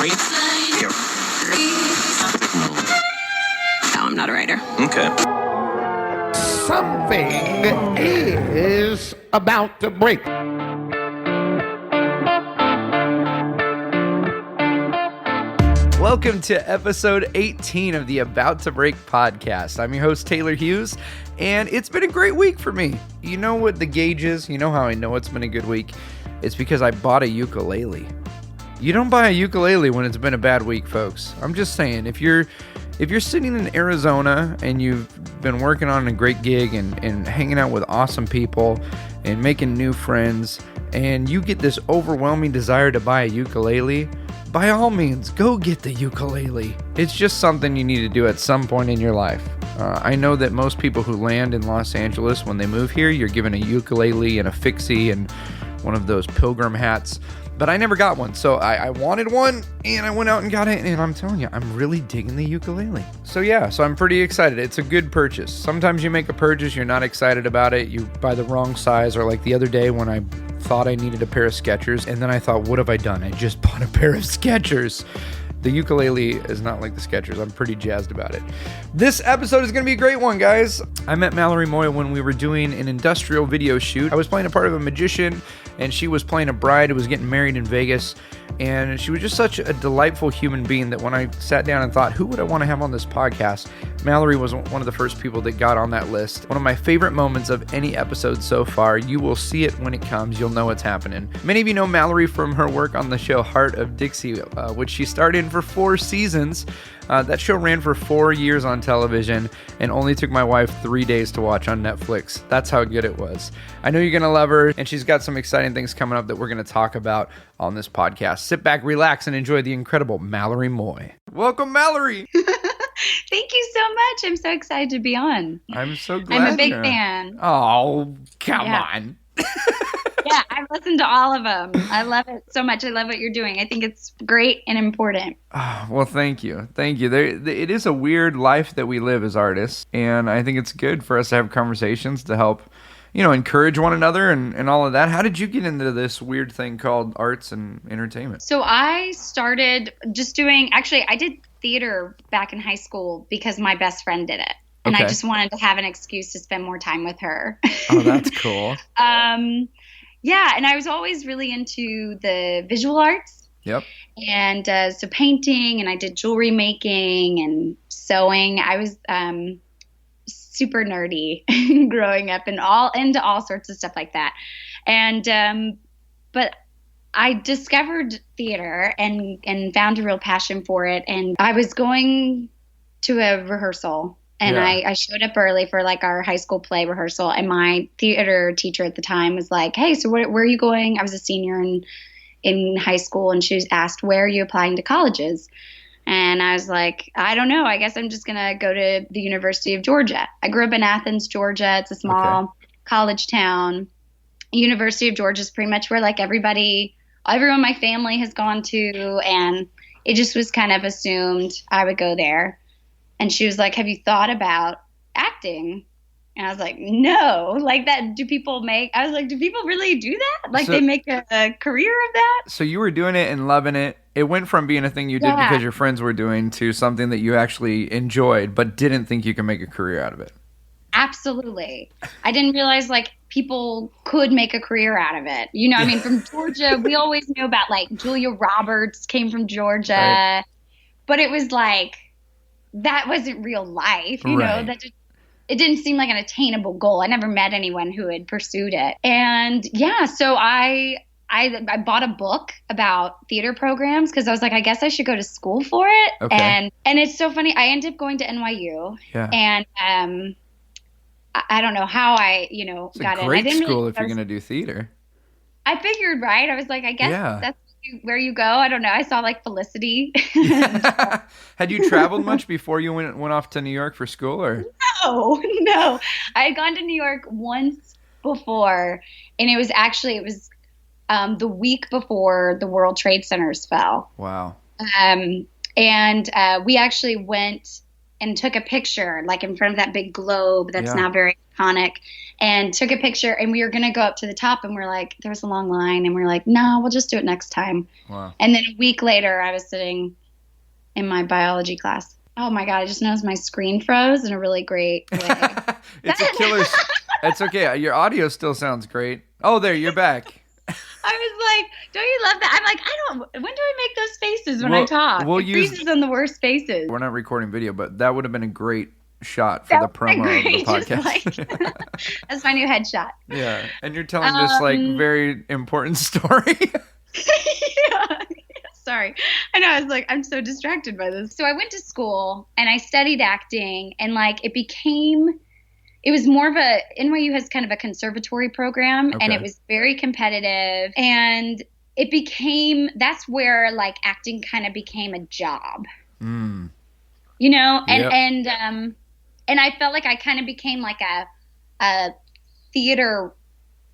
No, I'm not a writer. Okay. Something is about to break. Welcome to episode 18 of the About to Break podcast. I'm your host, Taylor Hughes, and it's been a great week for me. You know what the gauge is? You know how I know it's been a good week? It's because I bought a ukulele. You don't buy a ukulele when it's been a bad week, folks. I'm just saying, if you're sitting in Arizona and you've been working on a great gig and hanging out with awesome people and making new friends, and you get this overwhelming desire to buy a ukulele, by all means, go get the ukulele. It's just something you need to do at some point in your life. I know that most people who land in Los Angeles, when they move here, you're given a ukulele and a fixie and one of those pilgrim hats. But I never got one, so I wanted one, and I went out and got it, and I'm telling you, I'm really digging the ukulele. So I'm pretty excited. It's a good purchase. Sometimes you make a purchase, you're not excited about it, you buy the wrong size, or like the other day when I thought I needed a pair of Skechers, and then I thought, what have I done? I just bought a pair of Skechers. The ukulele is not like the Skechers. I'm pretty jazzed about it. This episode is going to be a great one, guys. I met Mallory Moye when we were doing an industrial video shoot. I was playing a part of a magician, and she was playing a bride who was getting married in Vegas. And she was just such a delightful human being that when I sat down and thought, who would I want to have on this podcast? Mallory was one of the first people that got on that list. One of my favorite moments of any episode so far. You will see it when it comes. You'll know what's happening. Many of you know Mallory from her work on the show Hart of Dixie, which she starred in for 4 seasons. That show ran for 4 years on television and only took my wife 3 days to watch on Netflix. That's how good it was. I know you're going to love her, and she's got some exciting things coming up that we're going to talk about on this podcast. Sit back, relax, and enjoy the incredible Mallory Moye. Welcome, Mallory! Thank you so much. I'm so excited to be on. I'm so glad. I'm a big fan. Oh, come on. Yeah, I've listened to all of them. I love it so much. I love what you're doing. I think it's great and important. Oh, well, thank you. Thank you. It is a weird life that we live as artists, and I think it's good for us to have conversations to help, encourage one another and all of that. How did you get into this weird thing called arts and entertainment? So I started just I did theater back in high school because my best friend did it. And I just wanted to have an excuse to spend more time with her. Oh, that's cool. Yeah, and I was always really into the visual arts. Yep. And so painting, and I did jewelry making and sewing. I was super nerdy growing up and into all sorts of stuff like that. And but I discovered theater and found a real passion for it. And I was going to a rehearsal. And I showed up early for like our high school play rehearsal, and my theater teacher at the time was like, "Hey, so where are you going?" I was a senior in high school, and she was asked, "Where are you applying to colleges?" And I was like, "I don't know. I guess I'm just gonna go to the University of Georgia." I grew up in Athens, Georgia. It's a small college town. University of Georgia is pretty much where like everyone in my family has gone to, and it just was kind of assumed I would go there. And she was like, "Have you thought about acting?" And I was like, "No." Like that, do people really do that? Like they make a career of that? So you were doing it and loving it. It went from being a thing you did because your friends were doing to something that you actually enjoyed but didn't think you could make a career out of it. Absolutely. I didn't realize like people could make a career out of it. I mean, from Georgia, we always knew about like Julia Roberts came from Georgia, right. But it was like, that wasn't real life, that it didn't seem like an attainable goal. I never met anyone who had pursued it. And so I bought a book about theater programs because I was like, I guess I should go to school for it. Okay. And it's so funny. I ended up going to NYU. Yeah. And I don't know how I, got in. It's a great school if you're going to do theater. I figured, right? I was like, I guess that's where you go. I don't know. I saw like Felicity. Had you traveled much before you went off to New York for school, or? No. I had gone to New York once before, and it was the week before the World Trade Centers fell. Wow. And we actually went and took a picture like in front of that big globe that's Yeah. now very iconic, and took a picture, and we were going to go up to the top, and we're like, there was a long line, and we're like, no, we'll just do it next time. Wow. And then a week later, I was sitting in my biology class. Oh my God, I just noticed my screen froze in a really great way. It's a killer. It's okay. Your audio still sounds great. Oh, there, you're back. I was like, don't you love that? I'm like, I don't, when do I make those faces when I talk? we'll It freezes on the worst faces. We're not recording video, but that would have been a great shot for the promo of the podcast. That's my new headshot. Yeah, and you're telling this like very important story. Yeah. Sorry. I know. I was like, I'm so distracted by this. So I went to school and I studied acting, and like it was more of NYU has kind of a conservatory program, and it was very competitive, and that's where like acting kind of became a job, you know, and I felt like I kind of became like a theater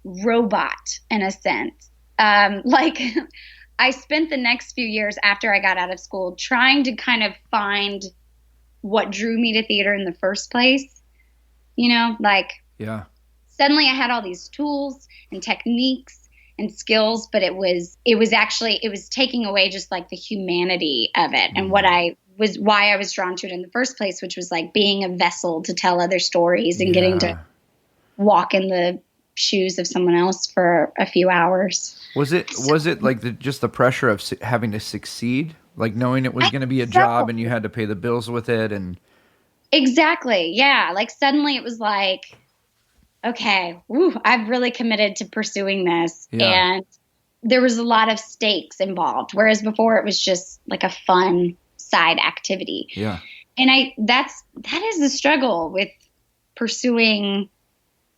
robot in a sense. Like I spent the next few years after I got out of school trying to kind of find what drew me to theater in the first place. You know, like suddenly I had all these tools and techniques and skills, but it was taking away just like the humanity of it and why I was drawn to it in the first place, which was like being a vessel to tell other stories and getting to walk in the shoes of someone else for a few hours. Was it like just the pressure of having to succeed, like knowing it was going to be a job and you had to pay the bills with it? And exactly. Yeah. Like suddenly it was like, okay, I've really committed to pursuing this. Yeah. And there was a lot of stakes involved. Whereas before it was just like a fun side activity. Yeah. And that is the struggle with pursuing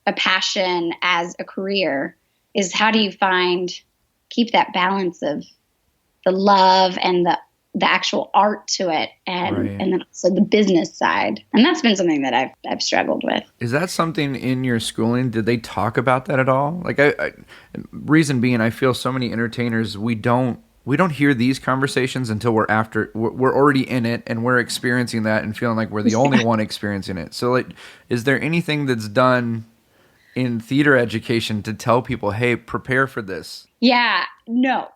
a passion as a career, is how do you keep that balance of the love and the actual art to it, and then also the business side. And that's been something that I've struggled with. Is that something in your schooling? Did they talk about that at all? Like, reason being, I feel so many entertainers, we don't hear these conversations until we're already in it and we're experiencing that and feeling like we're the only one experiencing it. So like, is there anything that's done in theater education to tell people, hey, prepare for this? Yeah, no.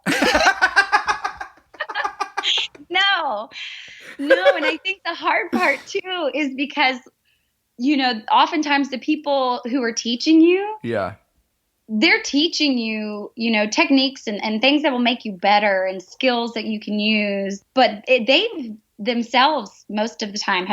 No. And I think the hard part too is because, you know, oftentimes the people who are teaching you, they're teaching you, you know, techniques and things that will make you better and skills that you can use. But they themselves, most of the time,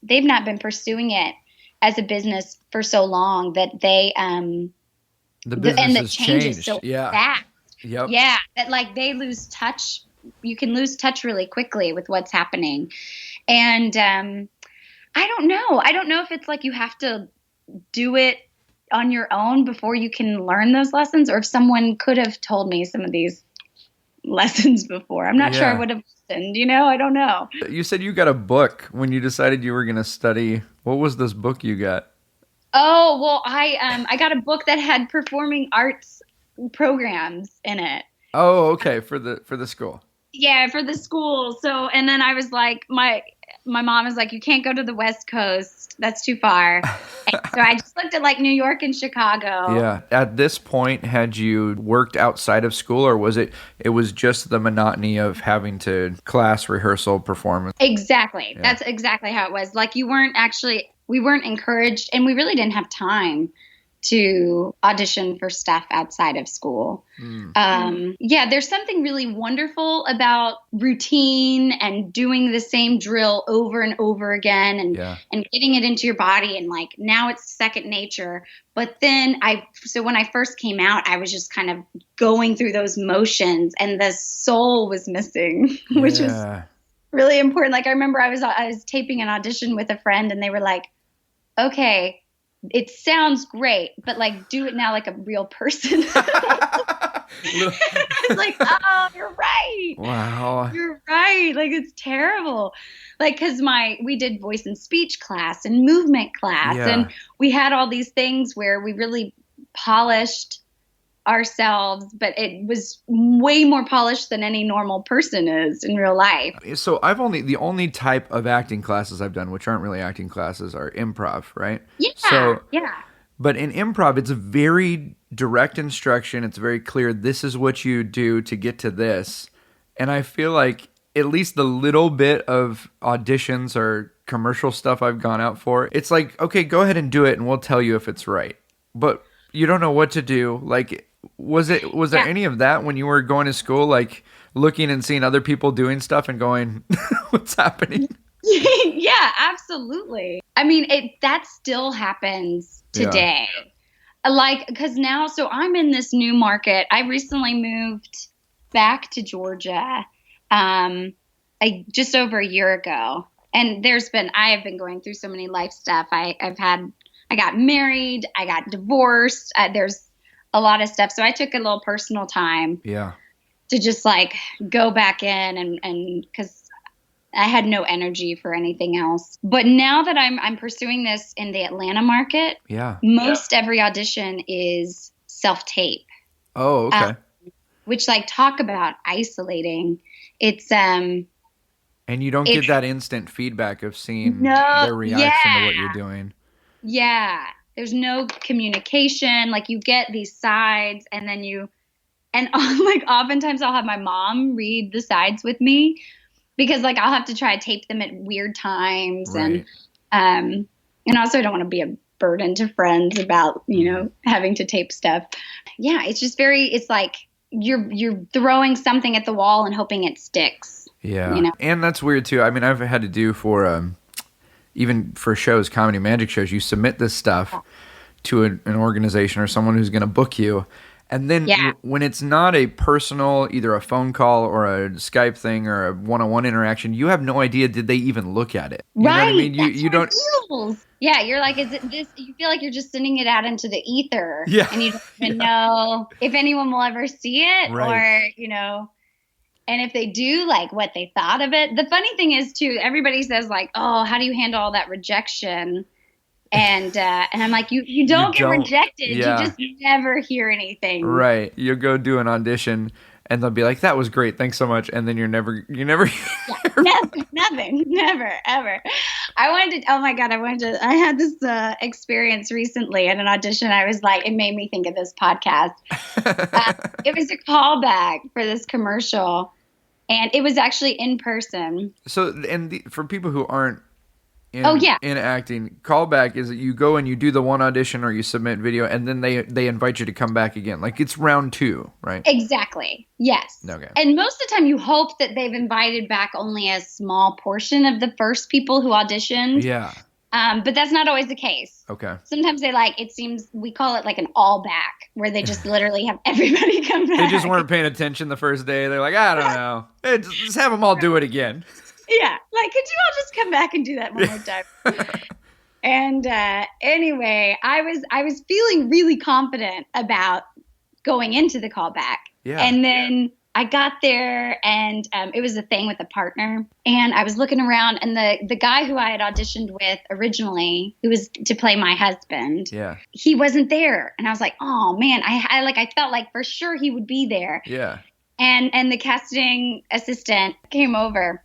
they've not been pursuing it as a business for so long that the business has changed so fast. Yep. Yeah, that like they lose touch. You can lose touch really quickly with what's happening. And I don't know. I don't know if it's like you have to do it on your own before you can learn those lessons, or if someone could have told me some of these lessons before. I'm not sure I would have listened, you know? I don't know. You said you got a book when you decided you were going to study. What was this book you got? Oh, well, I got a book that had performing arts programs in it. Oh, okay. For the school. Yeah, for the school. So, and then I was like, my mom was like, you can't go to the West Coast. That's too far. And so I just looked at like New York and Chicago. Yeah. At this point, had you worked outside of school, or was it was just the monotony of having to class, rehearsal, performance? Exactly. Yeah. That's exactly how it was. Like we weren't encouraged, and we really didn't have time to audition for stuff outside of school. Yeah, there's something really wonderful about routine and doing the same drill over and over again and getting it into your body. And like, now it's second nature. But then so when I first came out, I was just kind of going through those motions and the soul was missing, which was really important. Like I remember I was taping an audition with a friend and they were like, okay, it sounds great, but like do it now like a real person. I was like, oh, you're right. Wow. You're right. Like it's terrible. Like, cause we did voice and speech class and movement class and we had all these things where we really polished ourselves, but it was way more polished than any normal person is in real life. So the only type of acting classes I've done, which aren't really acting classes, are improv, right? Yeah. But in improv, it's a very direct instruction. It's very clear. This is what you do to get to this. And I feel like at least the little bit of auditions or commercial stuff I've gone out for, it's like, okay, go ahead and do it and we'll tell you if it's right. But you don't know what to do. Like, was there any of that when you were going to school, like looking and seeing other people doing stuff and going, what's happening? Yeah, absolutely. I mean, that still happens today. Yeah. Like, because now, so I'm in this new market. I recently moved back to Georgia just over a year ago. And I have been going through so many life stuff. I got married, I got divorced. There's a lot of stuff. So I took a little personal time to just like go back in and because I had no energy for anything else. But now that I'm pursuing this in the Atlanta market, most every audition is self-tape. Oh, okay. Which like talk about isolating. It's and you don't get that instant feedback of seeing their reaction to what you're doing. Yeah. There's no communication. Like you get these sides and then like oftentimes I'll have my mom read the sides with me because like I'll have to try to tape them at weird times. Right. And also I don't want to be a burden to friends about, having to tape stuff. Yeah. It's just it's like you're throwing something at the wall and hoping it sticks. Yeah. And that's weird too. I mean, I've had to do for, even for shows, comedy magic shows, you submit this stuff to an organization or someone who's going to book you. And then when it's not a personal, either a phone call or a Skype thing or a one-on-one interaction, you have no idea, did they even look at it? You know what I mean? You don't. Yeah, you're like, is it this? You feel like you're just sending it out into the ether. Yeah. And you don't even know if anyone will ever see it or, and if they do, like what they thought of it. The funny thing is too, everybody says like, oh, how do you handle all that rejection? And I'm like, you don't get rejected. Yeah. You just never hear anything. Right. You'll go do an audition and they'll be like, that was great. Thanks so much. And then you never nothing, never, ever. I had this experience recently at an audition. I was like, it made me think of this podcast. It was a callback for this commercial and it was actually in person. So, for people who aren't in acting, callback is that you go and you do the one audition or you submit video and then they invite you to come back again. Like it's round 2, right? Exactly. Yes. Okay. And most of the time you hope that they've invited back only a small portion of the first people who auditioned. Yeah. But that's not always the case. Okay. Sometimes we call it like an all back where they just literally have everybody come back. They just weren't paying attention the first day. They're like, I don't know. Hey, just have them all do it again. Yeah, like, could you all just come back and do that one more time? And anyway, I was feeling really confident about going into the callback. Yeah. And then I got there and it was a thing with a partner. And I was looking around and the guy who I had auditioned with originally, who was to play my husband, he wasn't there. And I was like, oh, man, I felt like for sure he would be there. Yeah. And the casting assistant came over.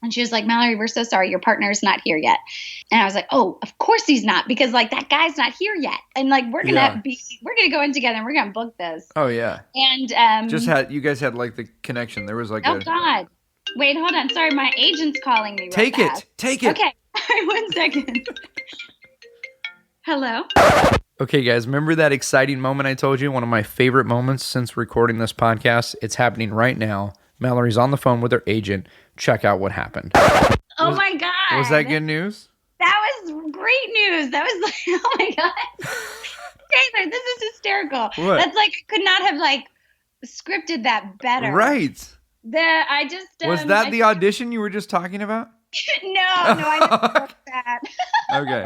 And she was like, Mallory, we're so sorry. Your partner's not here yet. And I was like, oh, of course he's not. Because like that guy's not here yet. And like, we're going to go in together and we're going to book this. Oh yeah. And, you guys had like the connection. There was like, God. Wait, hold on. Sorry. My agent's calling me. Take it. Okay. 1 second. Hello. Okay, guys, remember that exciting moment I told you? One of my favorite moments since recording this podcast. It's happening right now. Mallory's on the phone with her agent. Check out what happened. My God. Was that good news? That was great news. That was like, oh my God. Taylor, this is hysterical. What? That's like, I could not have like scripted that better. Right. Was that the audition you were just talking about? No, I never booked that. Okay.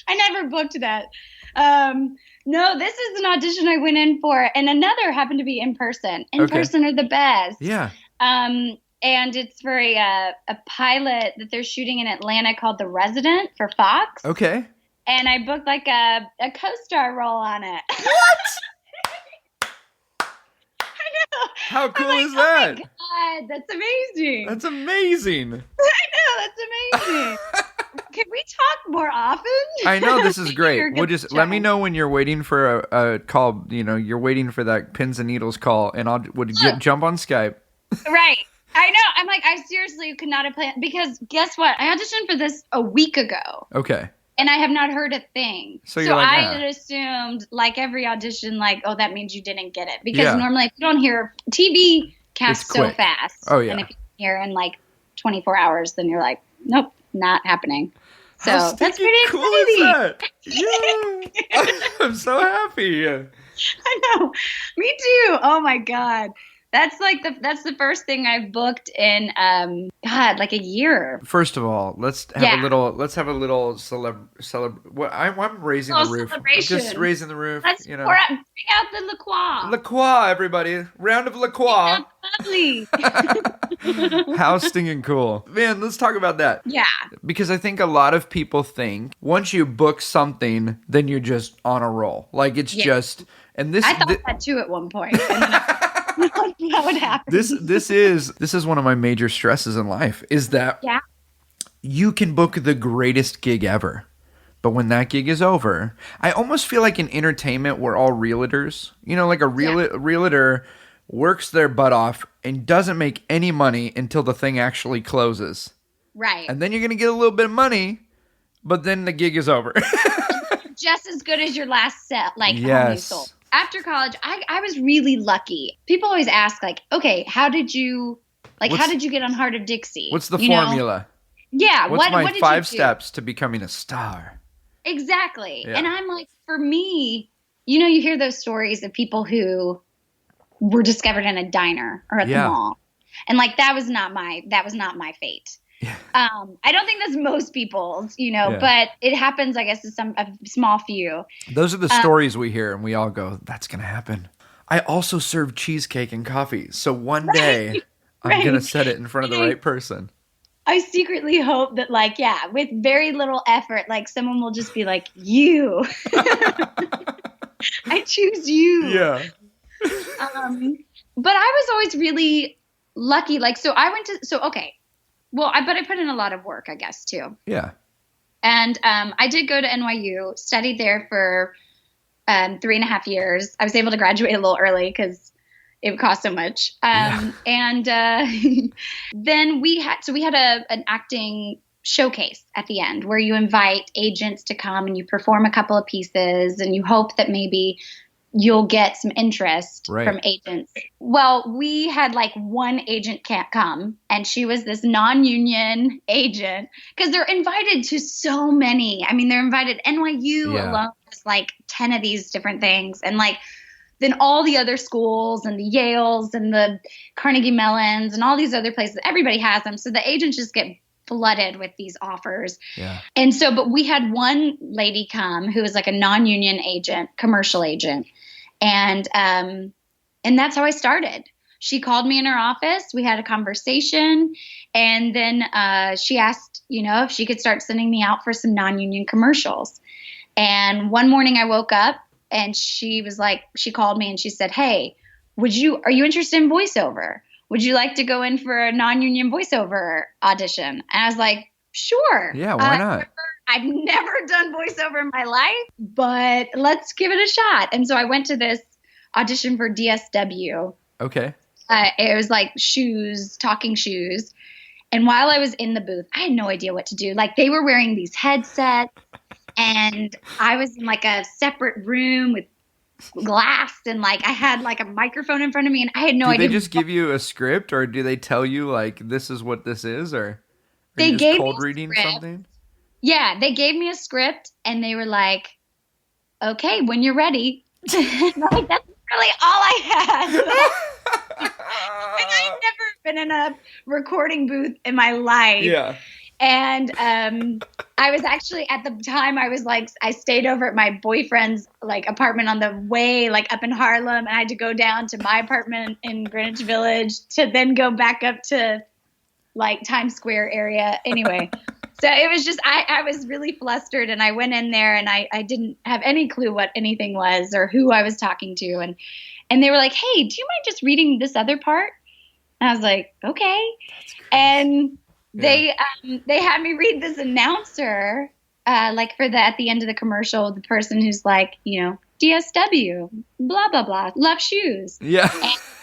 I never booked that. No, this is an audition I went in for, and another happened to be in person. In person are the best. Yeah. And it's for a pilot that they're shooting in Atlanta called The Resident for Fox. Okay. And I booked like a co-star role on it. What? How cool I'm like, is that? Oh my God, that's amazing. That's amazing. I know, that's amazing. Can we talk more often? I know, this is great. You're We'll good just let me show. know when you're waiting for a call. You know, you're waiting for that pins and needles call, and jump on Skype. Right. I know. I'm like, I seriously could not have planned, because guess what? I auditioned for this a week ago. Okay. And I have not heard a thing. So you're like, I ah. had assumed, like every audition, like, oh, that means you didn't get it. Because Yeah. normally if you don't hear, TV casts It's so quick. fast. Oh, yeah. And if you hear in like 24 hours, then you're like, nope, not happening. So How that's stinking pretty cool exciting. is that? Yeah. I'm so happy. I know. Me too. Oh my God. That's like that's the first thing I've booked in like a year. First of all, let's have a little I'm raising the roof. I'm Celebration. just raising the roof. Let's You know. bring out the La Croix. La Croix, everybody. Round of La Croix. Lovely. How stinging cool. Man, let's talk about that. Yeah. Because I think a lot of people think once you book something, then you're just on a roll. Like it's just, and this. I thought that too at one point. And then that would happen. This is one of my major stresses in life is that you can book the greatest gig ever. But when that gig is over, I almost feel like in entertainment, we're all realtors. You know, like a realtor works their butt off and doesn't make any money until the thing actually closes. Right. And then you're going to get a little bit of money, but then the gig is over. Just as good as your last set, like home you Yes. sold. After college, I was really lucky. People always ask, like, okay, how did you get on Hart of Dixie? What's the You know? formula? Yeah. What's my what did 5 you do? steps to becoming a star? Exactly. Yeah. And I'm like, for me, you know, you hear those stories of people who were discovered in a diner or at the mall. And like, that was not my fate. Yeah. I don't think that's most people's, you know, but it happens, I guess, to a small few. Those are the stories we hear and we all go, that's going to happen. I also serve cheesecake and coffee. So one day I'm going to set it in front of the right person. I secretly hope that, like, with very little effort, like, someone will just be like, you. I choose you. Yeah. But I was always really lucky. Like, so I went to, Well, but I put in a lot of work, I guess, too. Yeah. And I did go to NYU, studied there for 3.5 years. I was able to graduate a little early because it would cost so much. And then we had an acting showcase at the end where you invite agents to come and you perform a couple of pieces and you hope that maybe you'll get some interest from agents. Well, we had like one agent can't come, and she was this non-union agent because they're invited to so many. I mean, they're invited NYU alone, has like 10 of these different things. And like, then all the other schools and the Yales and the Carnegie Mellons and all these other places, everybody has them. So the agents just get flooded with these offers. Yeah. And so, but we had one lady come who was like a non-union agent, commercial agent. And that's how I started. She called me in her office. We had a conversation. And then she asked, if she could start sending me out for some non-union commercials. And one morning I woke up and she was like, she called me and she said, hey, are you interested in voiceover? Would you like to go in for a non-union voiceover audition? And I was like, sure. Yeah, why not? I've never done voiceover in my life, but let's give it a shot. And so I went to this audition for DSW. Okay. It was like talking shoes. And while I was in the booth, I had no idea what to do. Like, they were wearing these headsets and I was in like a separate room with glass, and like I had like a microphone in front of me and I had no idea. Do they just give you a script, or do they tell you like this is what this is, or they you just gave cold me reading script. something? Yeah, they gave me a script and they were like, okay, when you're ready. And I'm like, that's really all I had. And I've never been in a recording booth in my life. Yeah. And I was actually, at the time, I stayed over at my boyfriend's like apartment on the way, like up in Harlem, and I had to go down to my apartment in Greenwich Village to then go back up to like Times Square area. Anyway, So it was just, I was really flustered, and I went in there and I didn't have any clue what anything was or who I was talking to. And they were like, hey, do you mind just reading this other part? And I was like, okay. And they had me read this announcer, like at the end of the commercial, the person who's like, DSW, blah, blah, blah, love shoes. Yeah.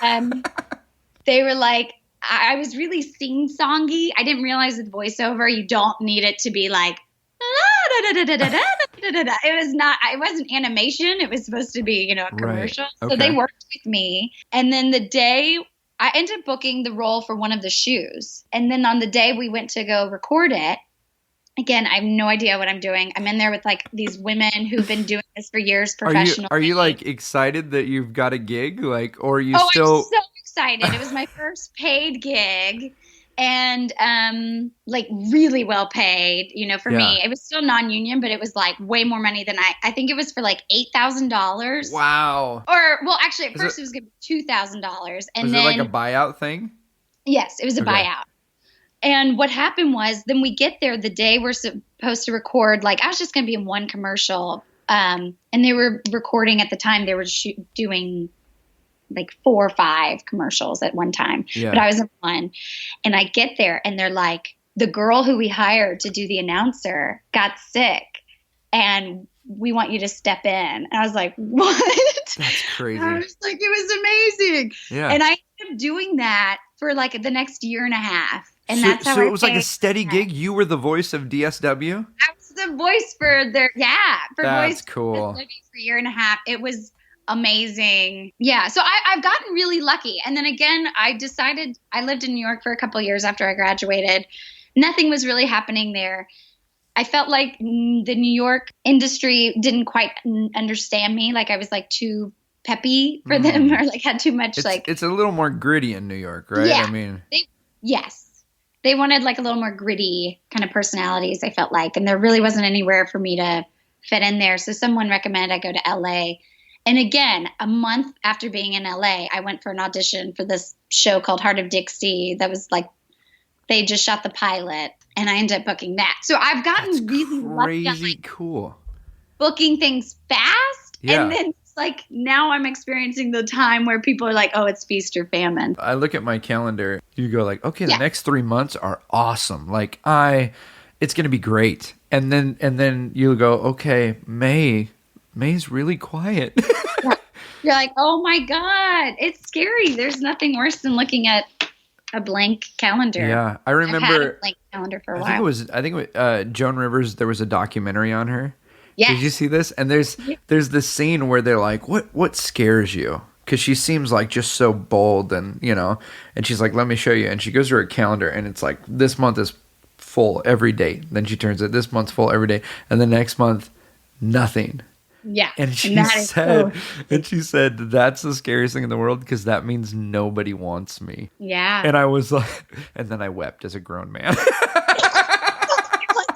And they were like, I was really sing-songy. I didn't realize with voiceover, you don't need it to be like, it wasn't animation. It was supposed to be, a commercial. Right. Okay. So they worked with me. And then the day I ended up booking the role for one of the shoes. And then on the day we went to go record it, again, I have no idea what I'm doing. I'm in there with like these women who've been doing this for years professionally. Are you like excited that you've got a gig? Like, or are you I'm still so excited. It was my first paid gig, and like really well paid, for me. It was still non-union, but it was like way more money than I think it was for like $8,000. Wow. Or well, actually at first it was going to be $2,000. And was then it like a buyout thing? Yes, it was a buyout. And what happened was then we get there the day we're supposed to record, like I was just going to be in one commercial. And they were recording at the time, they were doing like 4 or 5 commercials at one time, but I was in one. And I get there and they're like, the girl who we hired to do the announcer got sick and we want you to step in. And I was like, what? That's crazy. I was like, it was amazing. Yeah. And I ended up doing that for like the next year and a half. And that's how it was like a steady gig. You were the voice of DSW? I was the voice for That's voice cool. For a year and a half. It was amazing. Yeah. So I've gotten really lucky. And then again, I decided I lived in New York for a couple of years after I graduated. Nothing was really happening there. I felt like the New York industry didn't quite understand me. Like I was like too peppy for them, or like had too much it's a little more gritty in New York, right? Yeah, I mean, they wanted like a little more gritty kind of personalities, I felt like, and there really wasn't anywhere for me to fit in there. So someone recommended I go to LA. And again, a month after being in LA, I went for an audition for this show called Hart of Dixie. That was like, they just shot the pilot and I ended up booking that. So I've gotten really crazy cool booking things fast. Yeah. And then it's like now I'm experiencing the time where people are like, oh, it's feast or famine. I look at my calendar. You go like, okay, the next 3 months are awesome. Like it's going to be great. And then you go, okay, May's really quiet. You're like, oh my God, it's scary. There's nothing worse than looking at a blank calendar. Yeah, I remember. I've had a blank calendar for a while. I think it was Joan Rivers. There was a documentary on her. Yes. Did you see this? And there's this scene where they're like, what scares you? Because she seems like just so bold and and she's like, let me show you. And she goes to her calendar and it's like, this month is full every day. Then she turns it, this month's full every day. And the next month, nothing. Yeah. And she said, that's the scariest thing in the world because that means nobody wants me. Yeah. And I was like, and then I wept as a grown man.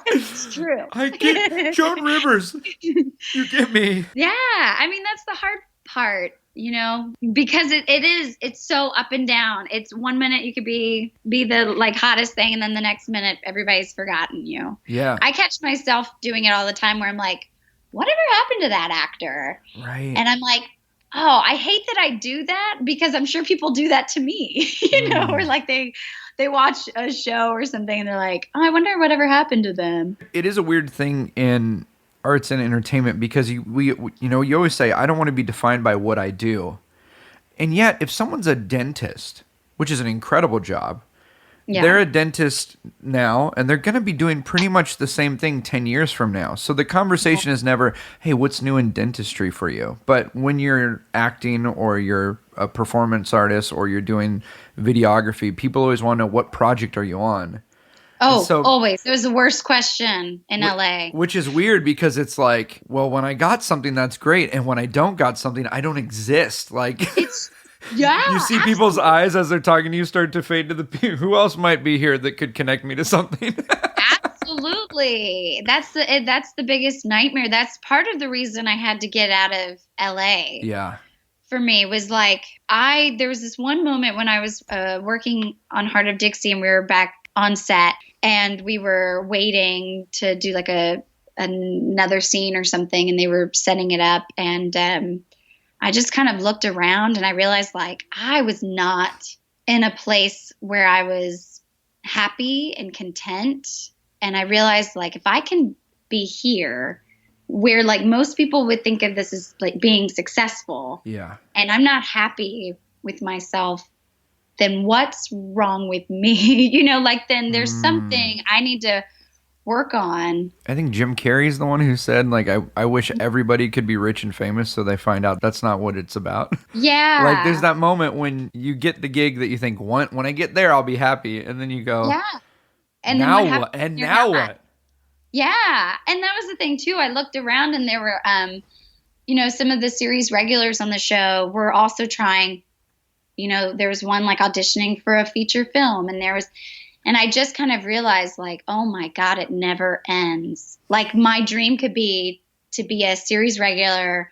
It's true. I get Joan Rivers. You get me. Yeah. I mean, that's the hard part, because it's so up and down. It's 1 minute you could be the like hottest thing. And then the next minute, everybody's forgotten you. Yeah. I catch myself doing it all the time where I'm like, whatever happened to that actor? Right. And I'm like, oh, I hate that I do that because I'm sure people do that to me, or like they watch a show or something and they're like, oh, I wonder whatever happened to them. It is a weird thing in arts and entertainment because you always say, I don't want to be defined by what I do. And yet if someone's a dentist, which is an incredible job, they're a dentist now, and they're going to be doing pretty much the same thing 10 years from now. So the conversation is never, hey, what's new in dentistry for you? But when you're acting or you're a performance artist or you're doing videography, people always want to know, what project are you on? Oh, so, always. It was the worst question in LA. Which is weird because it's like, well, when I got something, that's great. And when I don't got something, I don't exist. Like it's... Yeah, you see people's eyes as they're talking to you start to fade to the who else might be here that could connect me to something. Absolutely. That's the biggest nightmare. That's part of the reason I had to get out of LA. Yeah. For me was like there was this one moment when I was working on Hart of Dixie and we were back on set and we were waiting to do like another scene or something, and they were setting it up, and I just kind of looked around and I realized like I was not in a place where I was happy and content. And I realized like if I can be here where like most people would think of this as like being successful, and I'm not happy with myself, then what's wrong with me? Like then there's something I need to work on. I think Jim Carrey's the one who said, like, I wish everybody could be rich and famous so they find out that's not what it's about. Yeah. Like, there's that moment when you get the gig that you think, when I get there, I'll be happy. And then you go, yeah. And now then what? And now what? Yeah. And that was the thing, too. I looked around and there were, some of the series regulars on the show were also trying, there was one like auditioning for a feature film, and I just kind of realized like, oh my God, it never ends. Like my dream could be to be a series regular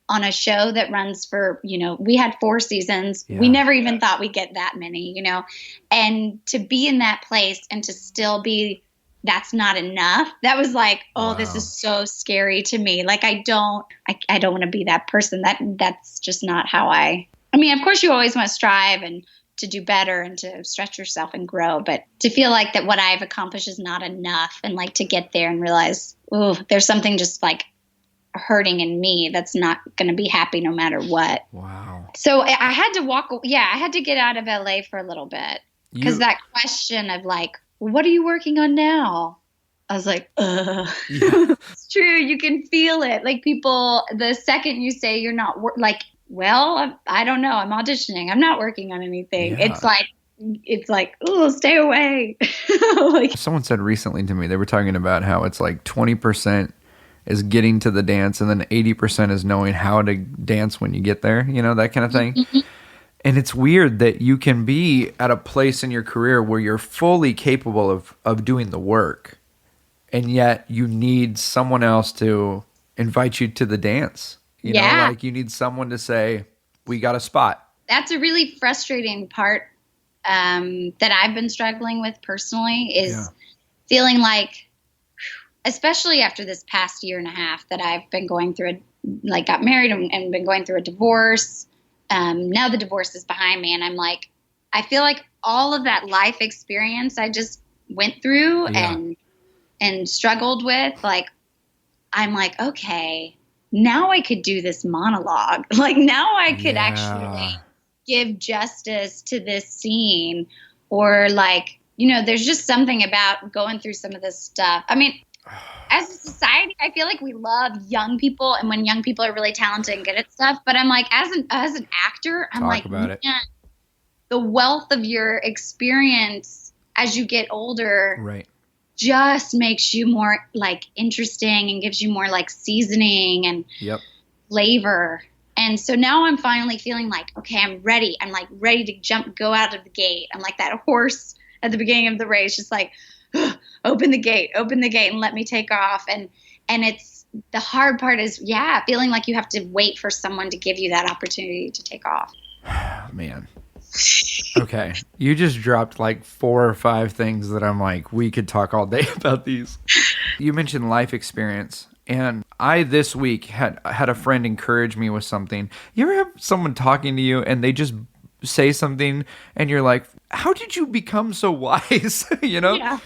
on a show that runs for, we had 4 seasons. Yeah. We never even thought we'd get that many, and to be in that place and to still be, that's not enough. That was like, oh, wow. This is so scary to me. Like, I don't want to be that person. That's just not how of course you always want to strive and to do better and to stretch yourself and grow, but to feel like that what I've accomplished is not enough, and like to get there and realize, oh, there's something just like hurting in me that's not going to be happy no matter what. Wow. So I had to get out of LA for a little bit, because that question of like, what are you working on now? I was like, Yeah. It's true. You can feel it. Like people, the second you say you're not well, I don't know. I'm auditioning. I'm not working on anything. Yeah. It's like, oh, stay away. Like, someone said recently to me, they were talking about how it's like 20% is getting to the dance, and then 80% is knowing how to dance when you get there, that kind of thing. Mm-hmm. And it's weird that you can be at a place in your career where you're fully capable of doing the work, and yet you need someone else to invite you to the dance. You know, like you need someone to say, we got a spot. That's a really frustrating part that I've been struggling with personally is feeling like, especially after this past year and a half that I've been going through, got married and been going through a divorce. Now the divorce is behind me, and I'm like, I feel like all of that life experience I just went through and struggled with, like, I'm like, okay, now I could do this monologue. Like now I could actually give justice to this scene, or like, there's just something about going through some of this stuff. I mean, as a society, I feel like we love young people, and when young people are really talented and good at stuff. But I'm like, as an actor, I'm like, man, the wealth of your experience as you get older, right, just makes you more like interesting and gives you more like seasoning and flavor. And so now I'm finally feeling like, okay, I'm ready. I'm like ready to go out of the gate. I'm like that horse at the beginning of the race, just like, open the gate and let me take off. And it's, the hard part is, feeling like you have to wait for someone to give you that opportunity to take off. Man. Okay. You just dropped like 4 or 5 things that I'm like, we could talk all day about these. You mentioned life experience. And I, this week, had a friend encourage me with something. You ever have someone talking to you and they just say something and you're like, how did you become so wise? Yeah.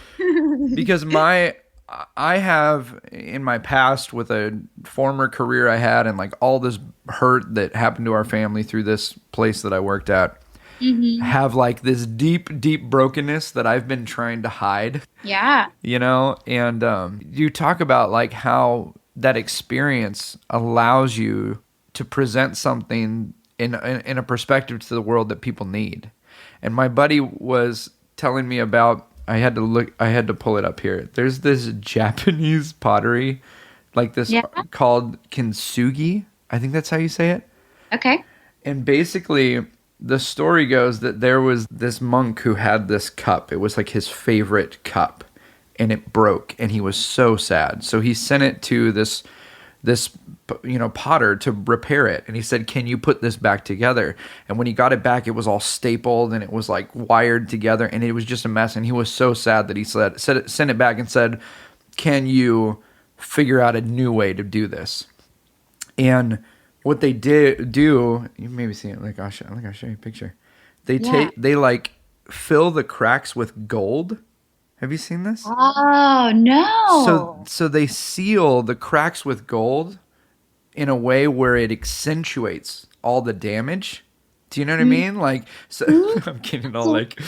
Because I have in my past with a former career I had, and like all this hurt that happened to our family through this place that I worked at, have like this deep, deep brokenness that I've been trying to hide. Yeah. And you talk about like how that experience allows you to present something in a perspective to the world that people need. And my buddy was telling me about, I had to pull it up here. There's this Japanese pottery, like this called kintsugi. I think that's how you say it. Okay. And basically the story goes that there was this monk who had this cup. It was like his favorite cup, and it broke, and he was so sad. So he sent it to this potter to repair it. And he said, can you put this back together? And when he got it back, it was all stapled and it was like wired together and it was just a mess. And he was so sad that he sent it back and said, can you figure out a new way to do this? And what they do, you maybe see it. Like I'll show you a picture. They like fill the cracks with gold. Have you seen this? Oh, no. So they seal the cracks with gold in a way where it accentuates all the damage. Do you know what I mean? Like, so I'm getting all like,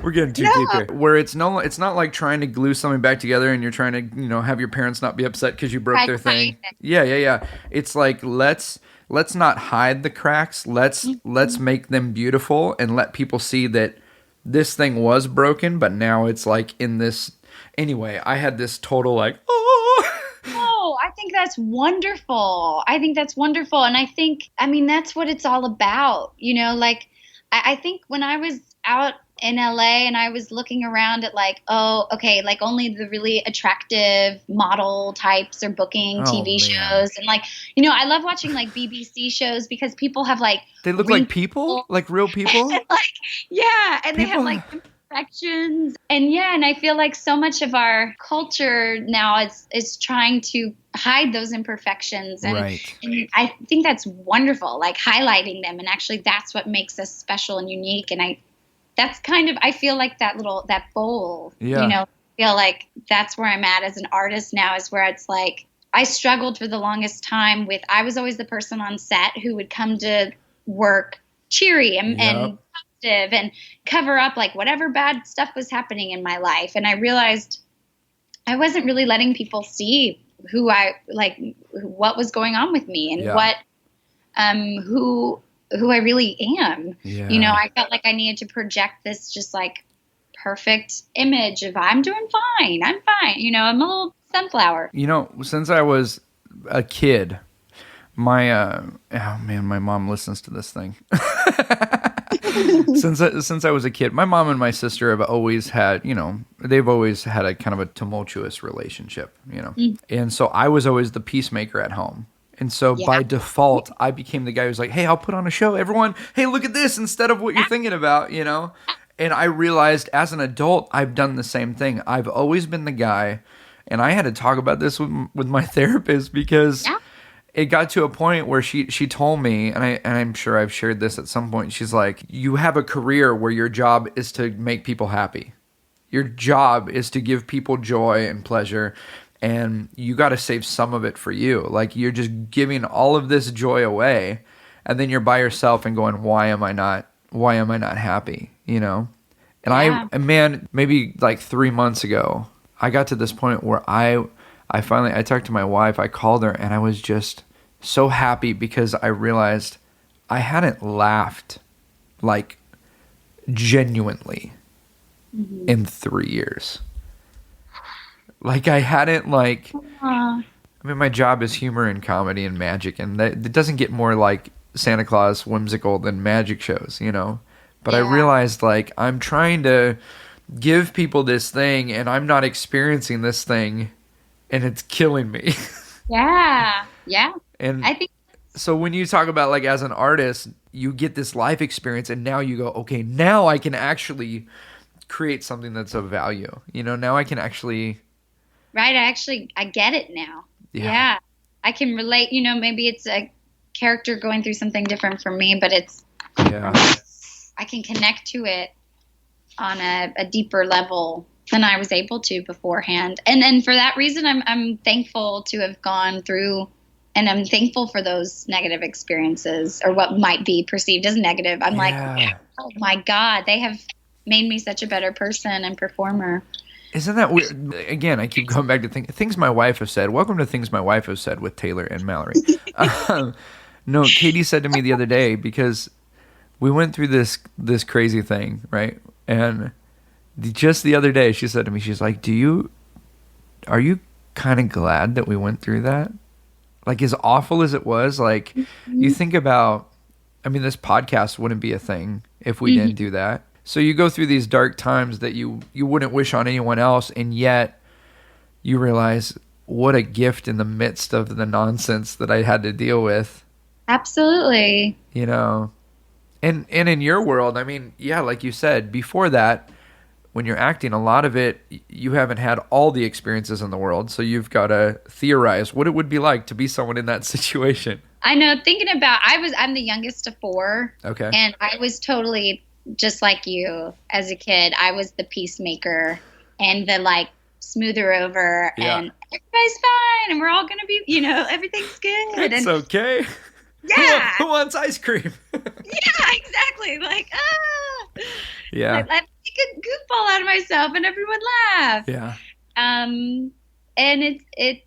we're getting too deep here. Where it's not like trying to glue something back together and you're trying to, have your parents not be upset because you broke their thing. Yeah. It's like, let's not hide the cracks. Let's make them beautiful and let people see that this thing was broken, but now it's like in this. Anyway, I had this total like, Oh, I think that's wonderful. And I mean, that's what it's all about. Like, I think when I was out in LA and I was looking around at like, oh, okay, like only the really attractive model types are booking TV shows. And like, I love watching like BBC shows because people have like, they look like people, like real people. Like, yeah. And they have like imperfections. And I feel like so much of our culture now is trying to hide those imperfections. And, and I think that's wonderful, like highlighting them. And actually that's what makes us special and unique. And I feel like that bowl, I feel like that's where I'm at as an artist now, is where it's like, I struggled for the longest time I was always the person on set who would come to work cheery and positive and cover up like whatever bad stuff was happening in my life. And I realized I wasn't really letting people see what was going on with me and who I really am. Yeah. I felt like I needed to project this just like perfect image of I'm doing fine. I'm fine. I'm a little sunflower. Since I was a kid, my mom listens to this thing. Since I was a kid, my mom and my sister have always had, they've always had a kind of a tumultuous relationship, And so I was always the peacemaker at home. And so by default, I became the guy who's like, hey, I'll put on a show. Everyone, hey, look at this instead of what you're thinking about, And I realized as an adult, I've done the same thing. I've always been the guy, and I had to talk about this with my therapist because it got to a point where she told me, and I'm sure I've shared this at some point, she's like, you have a career where your job is to make people happy. Your job is to give people joy and pleasure. And you got to save some of it for you. Like you're just giving all of this joy away, and then you're by yourself and going, why am I not happy? And maybe like 3 months ago, I got to this point where I talked to my wife, I called her, and I was just so happy because I realized I hadn't laughed like genuinely in 3 years. Like I hadn't my job is humor and comedy and magic, and it doesn't get more like Santa Claus whimsical than magic shows, But I realized like I'm trying to give people this thing and I'm not experiencing this thing and it's killing me. Yeah. And I think so when you talk about like as an artist, you get this life experience and now you go, okay, now I can actually create something that's of value. Now I can actually... Right. I get it now. Yeah. I can relate, maybe it's a character going through something different for me, but I can connect to it on a deeper level than I was able to beforehand. And for that reason, I'm thankful to have gone through, and I'm thankful for those negative experiences or what might be perceived as negative. I'm like, oh my God, they have made me such a better person and performer. Isn't that weird? Again, I keep going back to things my wife has said. Welcome to Things My Wife Has Said with Taylor and Mallory. No, Katie said to me the other day, because we went through this crazy thing, right? And just the other day, she said to me, she's like, are you kind of glad that we went through that? Like, as awful as it was, like, you think about, this podcast wouldn't be a thing if we didn't do that. So you go through these dark times that you wouldn't wish on anyone else, and yet you realize what a gift in the midst of the nonsense that I had to deal with. Absolutely. You know, and in your world, I mean, yeah, like you said, before that, when you're acting, a lot of it, you haven't had all the experiences in the world. So you've got to theorize what it would be like to be someone in that situation. I know, thinking about, I'm the youngest of 4. Okay. And I was totally just like you as a kid. I was the peacemaker and the like smoother over and everybody's fine and we're all going to be, everything's good. It's okay. Yeah. Who wants ice cream? Yeah, exactly. Like, yeah. I make a goofball out of myself and everyone laughs. Yeah. And it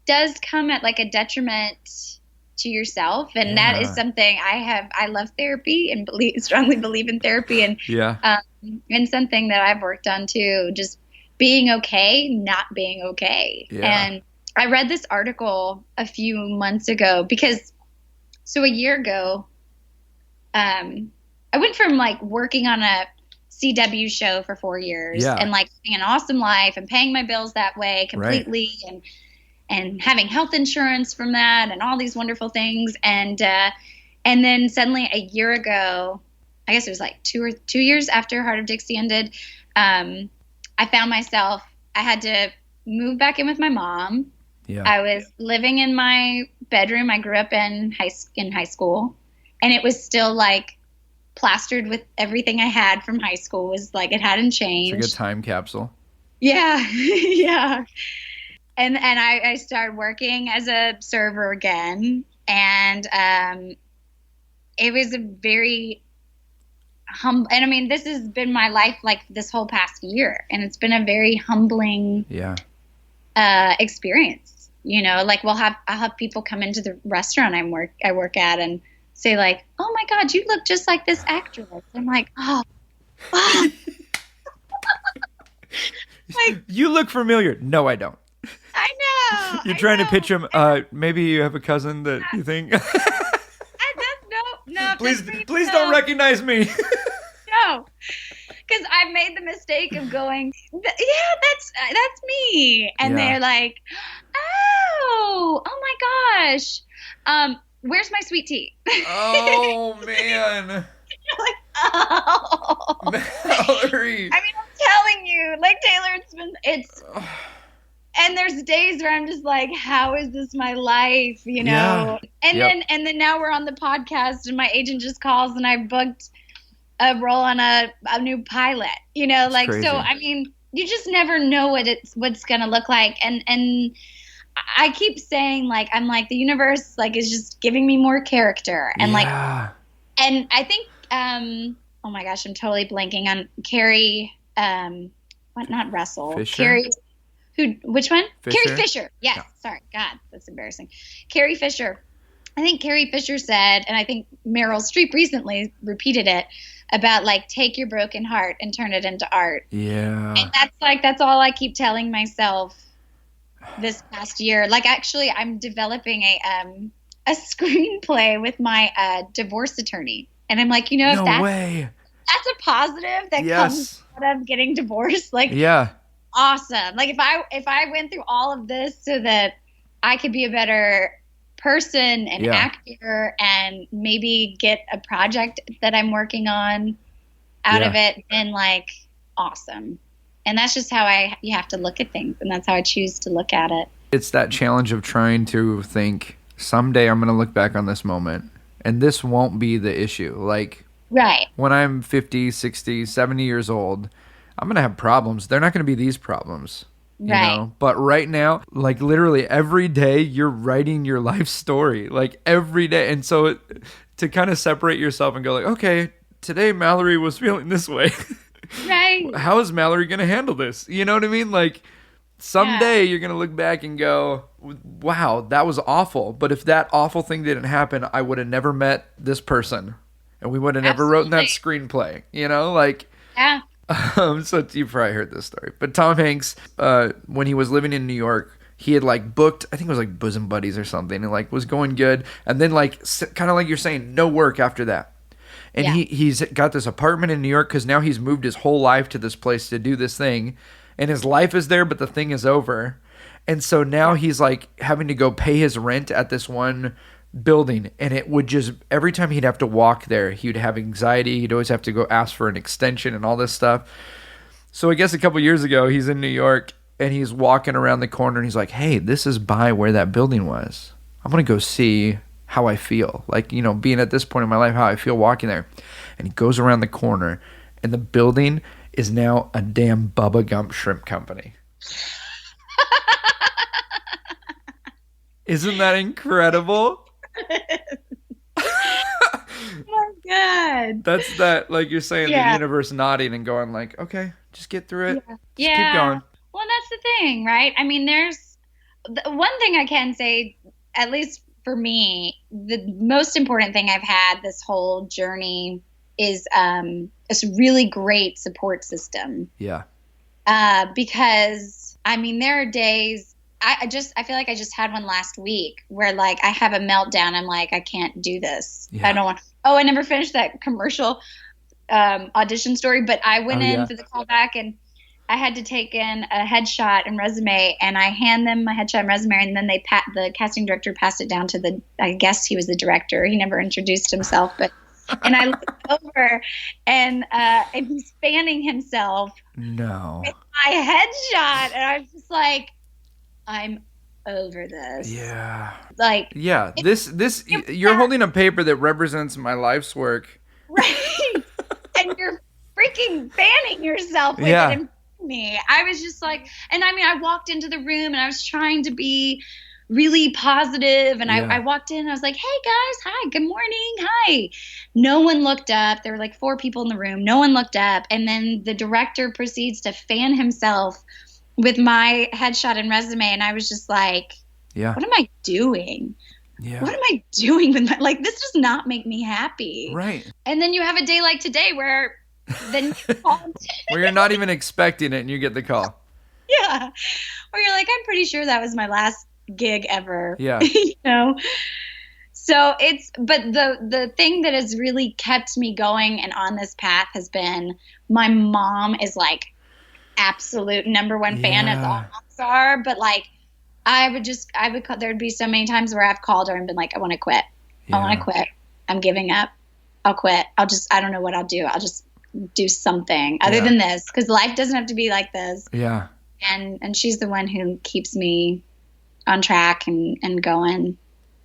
does come at like a detriment to yourself. And that is something I love therapy and strongly believe in therapy and something that I've worked on too, just being okay, not being okay. Yeah. And I read this article a few months ago so a year ago, I went from like working on a CW show for 4 years and like having an awesome life and paying my bills that way completely and having health insurance from that and all these wonderful things. And then suddenly a year ago, I guess it was like 2 years after Hart of Dixie ended, I found myself, I had to move back in with my mom. Yeah. I was living in my bedroom. I grew up in high school, and it was still like plastered with everything I had from high school. It was like it hadn't changed. It's like a time capsule. Yeah, yeah. And I started working as a server again, and it was a very humble. And I mean, this has been my life like this whole past year, and it's been a very humbling experience. Like I'll have people come into the restaurant I work at and say like, "Oh my God, you look just like this actress." I'm like, "Oh, wow." Like, you look familiar. No, I don't. I know. You're trying to pitch him. Maybe you have a cousin that you think. No. Please don't recognize me. No. Because I've made the mistake of going, that's me. And they're like, oh my gosh. Where's my sweet tea? Oh, man. You're like, oh. Mallory. I mean, I'm telling you, like Taylor, and there's days where I'm just like, how is this my life? Yeah. And then now we're on the podcast and my agent just calls and I booked a role on a new pilot, like, crazy. So, I mean, you just never know what's going to look like. And I keep saying like, I'm like, the universe like is just giving me more character and like, and I think, oh my gosh, I'm totally blanking on Carrie, not Russell, Fisher? Carrie, which one? Fisher? Carrie Fisher. Yes. Yeah. Sorry. God, that's embarrassing. Carrie Fisher. I think Carrie Fisher said, and I think Meryl Streep recently repeated it, about like, take your broken heart and turn it into art. Yeah. And that's all I keep telling myself this past year. Like, actually, I'm developing a screenplay with my divorce attorney. And I'm like, if no way. That's a positive that comes out of getting divorced. Like, awesome. Like if I went through all of this so that I could be a better person and actor and maybe get a project that I'm working on out of it, then like awesome. And that's just how you have to look at things, and that's how I choose to look at it. It's that challenge of trying to think someday I'm going to look back on this moment and this won't be the issue. Like when I'm 50, 60, 70 years old, I'm going to have problems. They're not going to be these problems, you know? But right now, like literally every day you're writing your life story, like every day. And so to kind of separate yourself and go like, okay, today Mallory was feeling this way. Right. How is Mallory going to handle this? You know what I mean? Like someday you're going to look back and go, wow, that was awful. But if that awful thing didn't happen, I would have never met this person. And we would have never written that screenplay, like, so you've probably heard this story, but Tom Hanks, when he was living in New York, he had like booked, I think it was like Bosom Buddies or something, and like was going good. And then like, kind of like you're saying, no work after that. And he's got this apartment in New York because now he's moved his whole life to this place to do this thing. And his life is there, but the thing is over. And so now he's like having to go pay his rent at this one building, and it would just, every time he'd have to walk there, he would have anxiety. He'd always have to go ask for an extension and all this stuff. So I guess a couple years ago, he's in New York and he's walking around the corner and he's like, hey, this is by where that building was. I'm going to go see how I feel. Like, you know, being at this point in my life, how I feel walking there. And he goes around the corner and the building is now a damn Bubba Gump shrimp company. Isn't that incredible? Oh my God. That's that, like you're saying, the Yeah. universe nodding and going like, okay, just get through it. Yeah. Just keep going. Well, that's the thing, right? I mean, there's one thing I can say, at least for me, the most important thing I've had this whole journey is this really great support system. Yeah. Because I mean, there are days I feel like I just had one last week where like I have a meltdown. I'm like, I can't do this. Yeah. I don't want. Oh, I never finished that commercial audition story, but I went in for the callback and I had to take in a headshot and resume, and I hand them my headshot and resume, and then the casting director passed it down to I guess he was the director. He never introduced himself, but and I looked over and he's fanning himself No. with my headshot, and I was just like, I'm over this. Yeah. Like, Yeah. This you're holding a paper that represents my life's work. right. And you're freaking fanning yourself with Yeah. it in front of me. I was just like, and I mean, I walked into the room and I was trying to be really positive, and Yeah. I walked in and I was like, hey guys, hi, good morning, hi. No one looked up. There were like 4 people in the room. No one looked up. And then the director proceeds to fan himself with my headshot and resume, and I was just like, Yeah. what am I doing? Yeah. What am I doing with my, like, this does not make me happy. Right. And then you have a day like today where then you call, Where you're not even expecting it and you get the call. yeah, where you're like, I'm pretty sure that was my last gig ever. Yeah. You know? So but the thing that has really kept me going and on this path has been my mom is like absolute number one fan, as all moms are, but like I would call, there'd be so many times where I've called her and been like, I want to quit. Yeah. I want to quit. I'm giving up. I'll quit. I don't know what I'll do. I'll just do something other than this, because life doesn't have to be like this. Yeah. And she's the one who keeps me on track and going.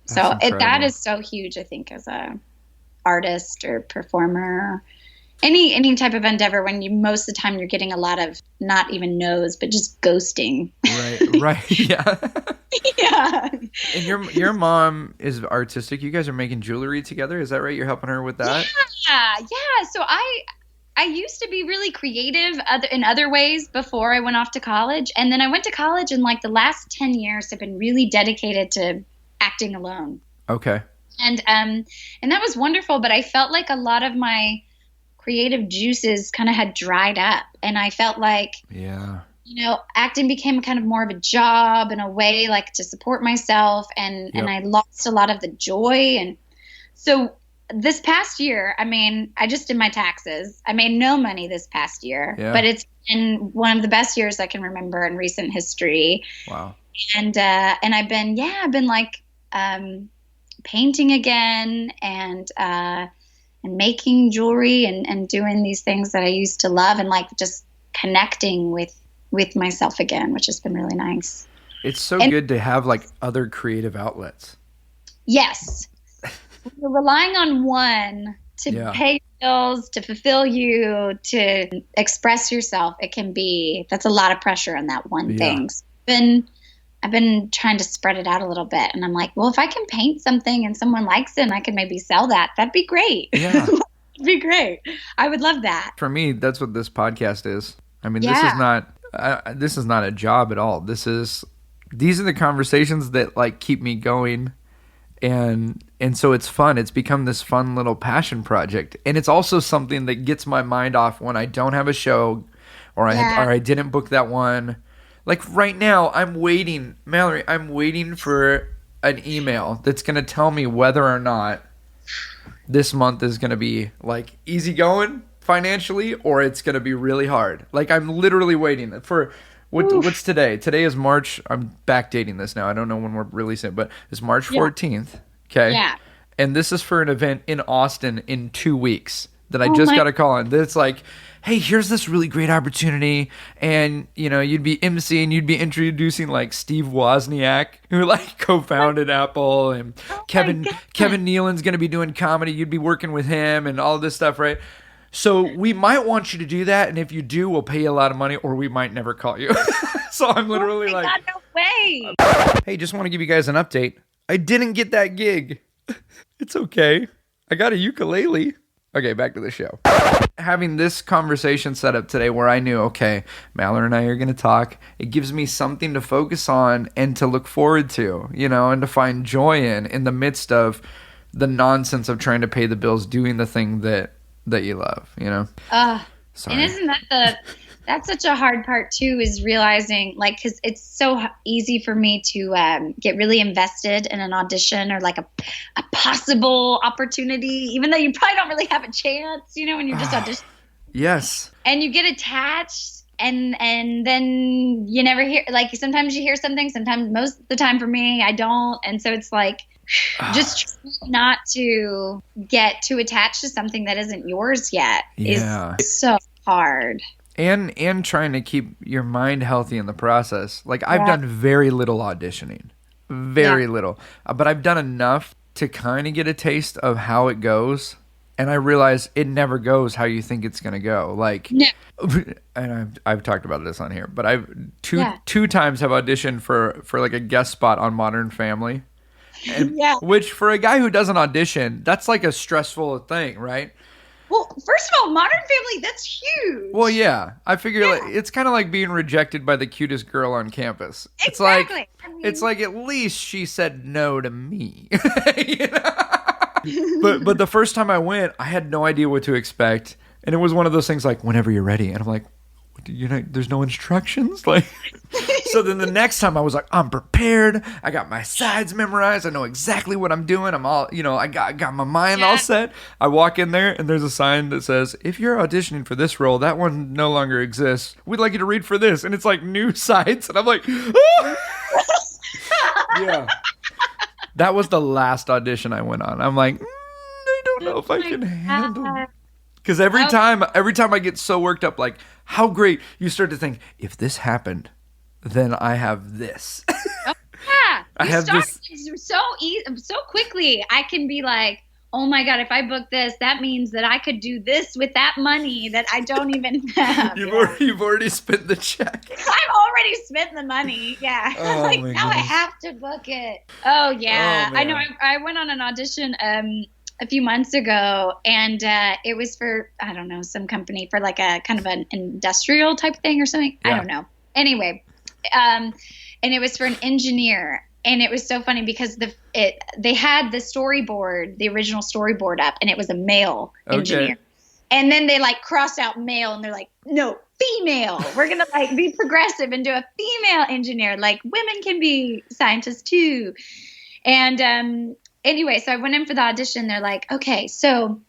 That's So incredible. that is so huge, I think, as a artist or performer, any type of endeavor, when you most of the time you're getting a lot of not even no's, but just ghosting. Right. Yeah. Yeah. And your mom is artistic. You guys are making jewelry together. Is that right? You're helping her with that? Yeah. So I used to be really creative in other ways before I went off to college. And then I went to college, and like the last 10 years have been really dedicated to acting alone. Okay. And that was wonderful, but I felt like a lot of my creative juices kind of had dried up, and I felt like, acting became kind of more of a job in a way, like to support myself, and I lost a lot of the joy. And so this past year, I mean, I just did my taxes. I made no money this past year, but it's been one of the best years I can remember in recent history. Wow. And I've been like painting again, and making jewelry, and doing these things that I used to love, and like just connecting with myself again, which has been really nice. It's so good to have like other creative outlets. Yes. You're relying on one to pay bills, to fulfill you, to express yourself. That's a lot of pressure on that one thing. So I've been trying to spread it out a little bit, and I'm like, well, if I can paint something and someone likes it and I can maybe sell that, that'd be great. Yeah. It'd be great. I would love that. For me, that's what this podcast is. I mean, this is not a job at all. These are the conversations that like keep me going. And so it's fun. It's become this fun little passion project. And it's also something that gets my mind off when I don't have a show, or I didn't book that one. Like right now, I'm waiting for an email that's going to tell me whether or not this month is going to be like easy going financially, or it's going to be really hard. Like I'm literally waiting for What's today? Today is March. I'm backdating this now. I don't know when we're releasing it, but it's March 14th. Okay. Yeah. And this is for an event in Austin in 2 weeks that I just got a call on. That's like, hey, here's this really great opportunity. And, you'd be emceeing, you'd be introducing like Steve Wozniak, who like co-founded Apple, and Kevin Nealon's going to be doing comedy. You'd be working with him and all this stuff, right? So we might want you to do that. And if you do, we'll pay you a lot of money, or we might never call you. So I'm literally like, God, no way. Hey, just want to give you guys an update. I didn't get that gig. It's okay. I got a ukulele. Okay, back to the show. Having this conversation set up today where I knew, okay, Mallory and I are going to talk. It gives me something to focus on and to look forward to, and to find joy in the midst of the nonsense of trying to pay the bills, doing the thing that you love, Sorry. And isn't that that's such a hard part too, is realizing, like, because it's so easy for me to get really invested in an audition or like a possible opportunity, even though you probably don't really have a chance, when you're just auditioning. Yes. And you get attached, and then you never hear, like, sometimes you hear something, sometimes, most of the time for me, I don't. And so it's like, just not to get too attached to something that isn't yours yet is so hard. And trying to keep your mind healthy in the process. Like, I've done very little auditioning. Very little. But I've done enough to kind of get a taste of how it goes. And I realize it never goes how you think it's going to go. Like, and I've talked about this on here, but I've two times have auditioned for like a guest spot on Modern Family. And, which, for a guy who doesn't audition, that's like a stressful thing, right? Well, first of all, Modern Family, that's huge. Well, yeah. I figure like, it's kind of like being rejected by the cutest girl on campus. Exactly. It's like at least she said no to me. But the first time I went, I had no idea what to expect. And it was one of those things like, whenever you're ready. And I'm like, there's no instructions? Like, so then the next time I was like, I'm prepared. I got my sides memorized. I know exactly what I'm doing. I'm all, I got my mind all set. I walk in there and there's a sign that says, if you're auditioning for this role, that one no longer exists. We'd like you to read for this. And it's like new sides. And I'm like, ah! Yeah. That was the last audition I went on. I'm like, I don't know if I can handle it. Because every time I get so worked up, like, how great, you start to think, if this happened, then I have this. I have this so quickly. I can be like, oh my God, if I book this, that means that I could do this with that money that I don't even have. You've already spent the check. I've already spent the money. Yeah. Oh, like, now I have to book it. Oh yeah. Oh, I know. I went on an audition a few months ago, and it was for, I don't know, some company for like a kind of an industrial type thing or something. Yeah. I don't know. Anyway, and it was for an engineer, and it was so funny because they had the original storyboard up, and it was a male engineer. And then they like cross out male, and they're like, no, female. We're gonna like be progressive and do a female engineer. Like, women can be scientists too. And anyway, so I went in for the audition. They're like, okay, so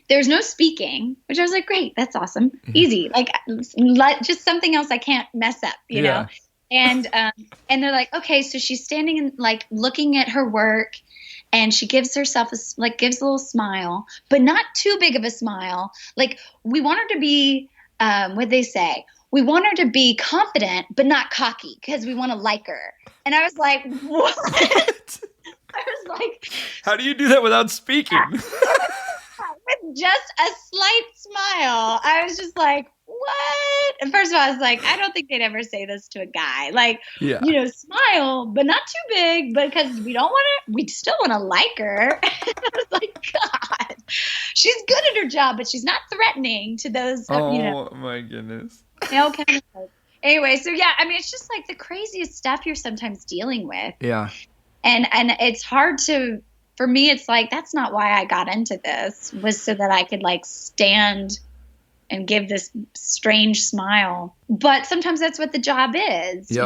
there's no speaking, which I was like, great, that's awesome. Easy. Like, just something else I can't mess up, you know? And they're like, okay, so she's standing and like looking at her work, and she gives herself gives a little smile, but not too big of a smile. Like, we want her to be, what'd they say? We want her to be confident, but not cocky, because we want to like her. And I was like, what? I was like, how do you do that without speaking? With just a slight smile. I was just like, what? And first of all, I was like, I don't think they'd ever say this to a guy. Like, smile, but not too big, because we still want to like her. I was like, God, she's good at her job, but she's not threatening to those, Oh, my goodness. Okay. Anyway, so yeah, I mean, it's just like the craziest stuff you're sometimes dealing with. Yeah. And it's hard for me, it's like, that's not why I got into this, was so that I could like stand and give this strange smile. But sometimes that's what the job is,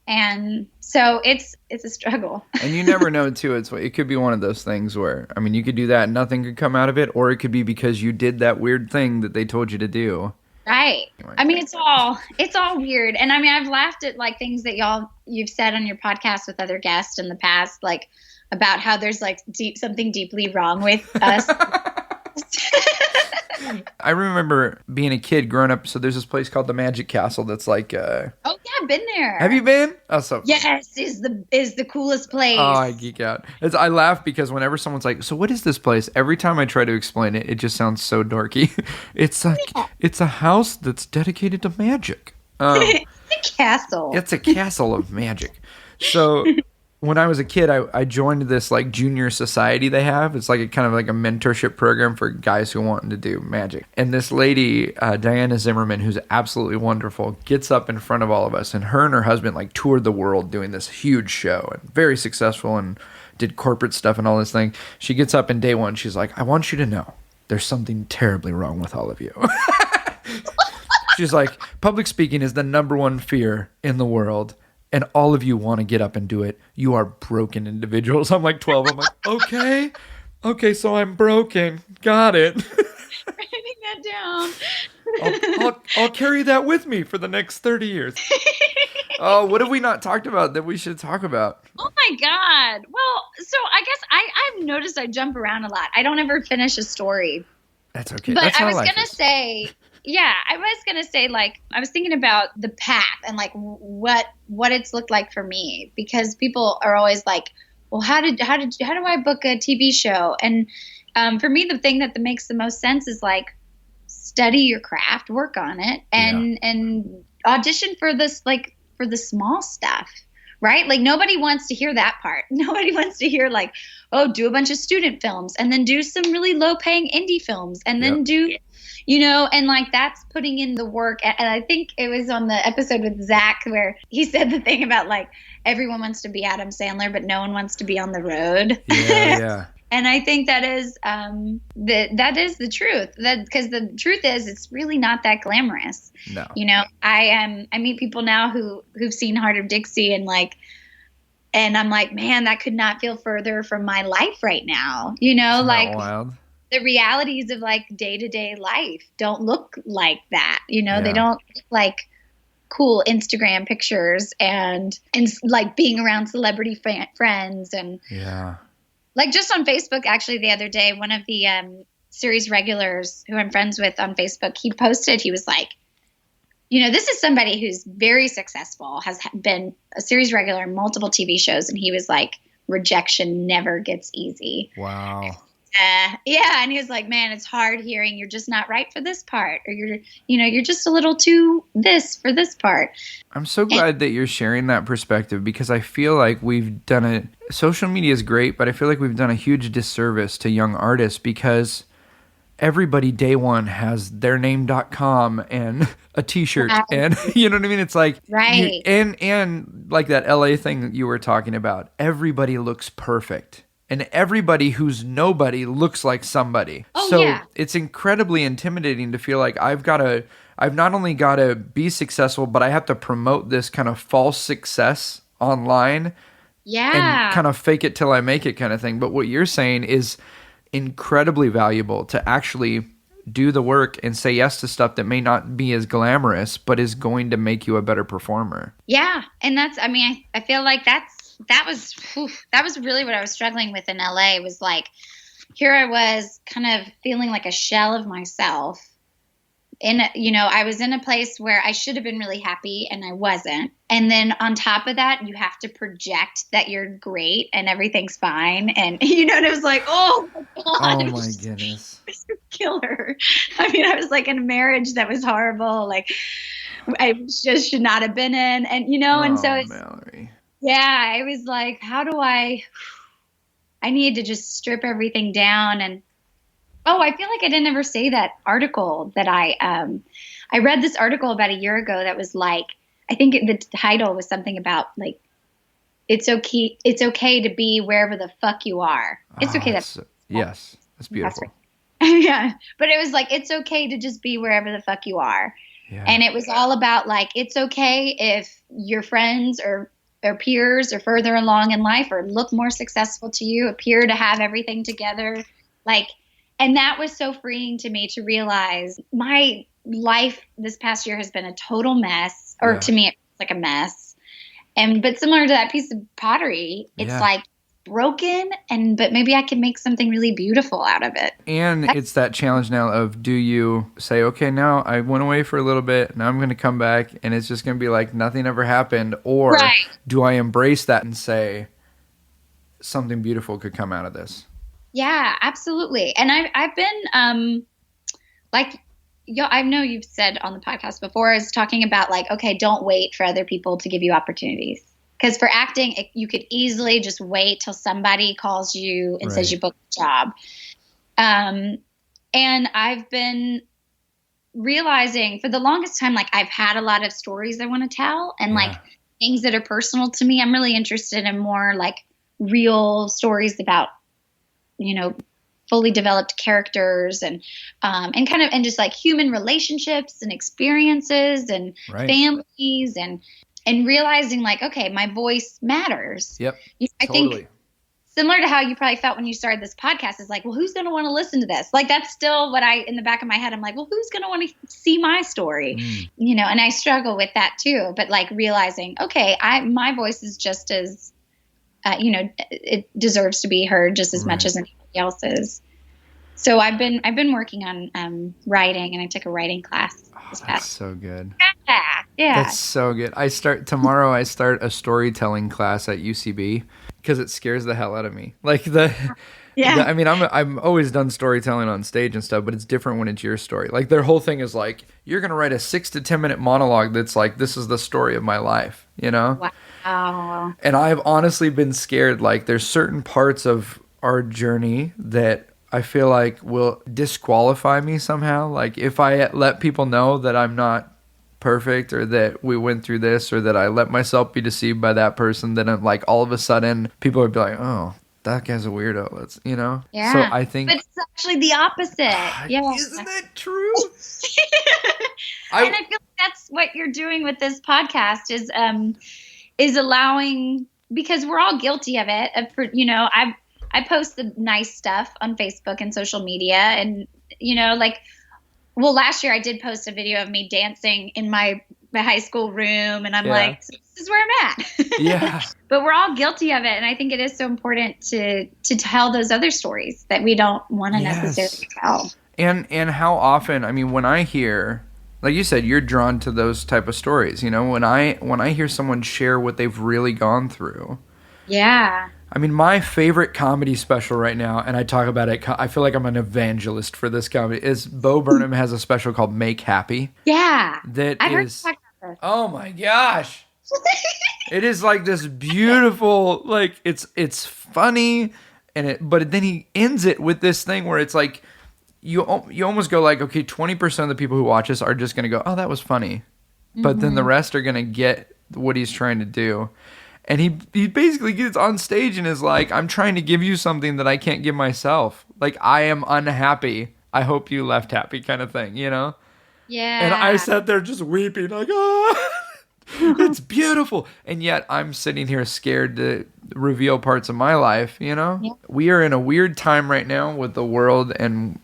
And so it's a struggle. And you never know too. It could be one of those things where, you could do that and nothing could come out of it, or it could be because you did that weird thing that they told you to do. Right. I mean, it's all weird. And I mean, I've laughed at like things that you've said on your podcast with other guests in the past, like about how there's like something deeply wrong with us. I remember being a kid growing up. So there's this place called the Magic Castle that's like. Oh yeah, I've been there. Have you been? Oh, so fun. Yes, is the coolest place. Oh, I geek out. I laugh because whenever someone's like, "So what is this place?" Every time I try to explain it, it just sounds so dorky. It's a house that's dedicated to magic. It's a castle. It's a castle of magic. So. When I was a kid, I joined this like junior society they have. It's like a kind of like a mentorship program for guys who want to do magic. And this lady, Diana Zimmerman, who's absolutely wonderful, gets up in front of all of us. And her husband like toured the world doing this huge show and very successful and did corporate stuff and all this thing. She gets up in day one. She's like, "I want you to know there's something terribly wrong with all of you." She's like, "Public speaking is the number one fear in the world. And all of you want to get up and do it. You are broken individuals." I'm like 12. I'm like, okay, so I'm broken. Got it. Writing that down. I'll carry that with me for the next 30 years. Oh, what have we not talked about that we should talk about? Oh my God. Well, so I guess I've noticed I jump around a lot. I don't ever finish a story. That's okay. But That's I how was life going to is. say, yeah, I was going to say, like, I was thinking about the path and like what it's looked like for me, because people are always like, well, how do I book a TV show? And for me, the thing that makes the most sense is like study your craft, work on it, and audition for this, like for the small stuff. Right? Like nobody wants to hear that part. Nobody wants to hear like, oh, do a bunch of student films and then do some really low paying indie films and then do, and like that's putting in the work. And I think it was on the episode with Zach where he said the thing about like everyone wants to be Adam Sandler, but no one wants to be on the road. Yeah. And I think that is that is the truth. Because the truth is, it's really not that glamorous. No. I meet people now who've seen Hart of Dixie and I'm like, man, that could not feel further from my life right now. Isn't like that wild? The realities of like day-to-day life don't look like that. They don't look like cool Instagram pictures and like being around celebrity friends and like just on Facebook, actually, the other day, one of the series regulars who I'm friends with on Facebook, he posted, he was like, this is somebody who's very successful, has been a series regular in multiple TV shows. And he was like, rejection never gets easy. Wow. Yeah. And he was like, man, it's hard hearing you're just not right for this part, or you're just a little too this for this part. I'm so glad that you're sharing that perspective, because I feel like we've done social media is great, but I feel like we've done a huge disservice to young artists, because everybody day one has theirname.com and a t-shirt and you know what I mean? It's like, right. And like that LA thing that you were talking about, everybody looks perfect. And everybody who's nobody looks like somebody. Oh, so yeah. It's incredibly intimidating to feel like I've not only got to be successful, but I have to promote this kind of false success online. Yeah. And kind of fake it till I make it kind of thing. But what you're saying is incredibly valuable, to actually do the work and say yes to stuff that may not be as glamorous, but is going to make you a better performer. Yeah. And I feel like that was really what I was struggling with in LA, was like, here I was kind of feeling like a shell of myself. I was in a place where I should have been really happy and I wasn't. And then on top of that, you have to project that you're great and everything's fine. And, and it was like, oh my God. Oh my goodness. Killer. I mean, I was like in a marriage that was horrible. Like I just should not have been in. And, and so it's, Mallory. Yeah, I was like, how do I need to just strip everything down. And, I feel like I didn't ever say that article that I read this article about a year ago that was like, I think the title was something about like, it's okay to be wherever the fuck you are. It's okay. Yes, that's beautiful. That's right. Yeah. But it was like, it's okay to just be wherever the fuck you are. Yeah. And it was all about like, it's okay if your friends or peers are further along in life or look more successful to you, appear to have everything together. Like, and that was so freeing to me to realize my life this past year has been a total mess, or Yeah. to me, it's like a mess. But similar to that piece of pottery, it's Yeah. like broken, but maybe I can make something really beautiful out of it. And it's that challenge now of, do you say, okay, now I went away for a little bit, now I'm going to come back and it's just going to be like nothing ever happened? Or Right. do I embrace that and say something beautiful could come out of this? Yeah, absolutely. And I've been like, I know you've said on the podcast before, is talking about like, okay, don't wait for other people to give you opportunities. Because for acting, you could easily just wait till somebody calls you and says you booked a job. And I've been realizing for the longest time, like I've had a lot of stories I want to tell and like things that are personal to me. I'm really interested in more like real stories about, fully developed characters and just like human relationships and experiences and families and realizing like, okay, my voice matters. Yep. I think similar to how you probably felt when you started this podcast is like, well, who's going to want to listen to this? Like, that's still what in the back of my head, I'm like, well, who's going to want to see my story? And I struggle with that too. But like realizing, okay, my voice is just as, it deserves to be heard just as much as anybody else's. So I've been working on writing, and I took a writing class this past. That's so good. Yeah. That's so good. Tomorrow I start a storytelling class at UCB because it scares the hell out of me. Like I mean, I'm always done storytelling on stage and stuff, but it's different when it's your story. Like their whole thing is like, you're going to write a 6 to 10 minute monologue that's like, this is the story of my life, Wow. And I've honestly been scared. Like there's certain parts of our journey that I feel like will disqualify me somehow. Like if I let people know that I'm not perfect, or that we went through this, or that I let myself be deceived by that person, then like all of a sudden people would be like, oh, that guy's a weirdo. Let's, Yeah. So I think but it's actually the opposite. Yeah. Isn't that true? And I feel like that's what you're doing with this podcast is allowing, because we're all guilty of it. I post the nice stuff on Facebook and social media, and last year I did post a video of me dancing in my high school room, and I'm like, so this is where I'm at. Yeah. But we're all guilty of it, and I think it is so important to tell those other stories that we don't want to necessarily tell. And how often, I mean, when I hear, like you said, you're drawn to those type of stories, when I hear someone share what they've really gone through. Yeah. I mean, my favorite comedy special right now, and I talk about it, I feel like I'm an evangelist for this comedy, is Bo Burnham has a special called Make Happy. Yeah. I've heard you talk about this. Oh my gosh. It is like this beautiful, like it's funny, but then he ends it with this thing where it's like, you almost go like, okay, 20% of the people who watch this are just going to go, oh, that was funny. But then the rest are going to get what he's trying to do. And he basically gets on stage and is like, I'm trying to give you something that I can't give myself. Like, I am unhappy. I hope you left happy, kind of thing, Yeah. And I sat there just weeping like, oh, it's beautiful. And yet I'm sitting here scared to reveal parts of my life, Yeah. We are in a weird time right now with the world, and,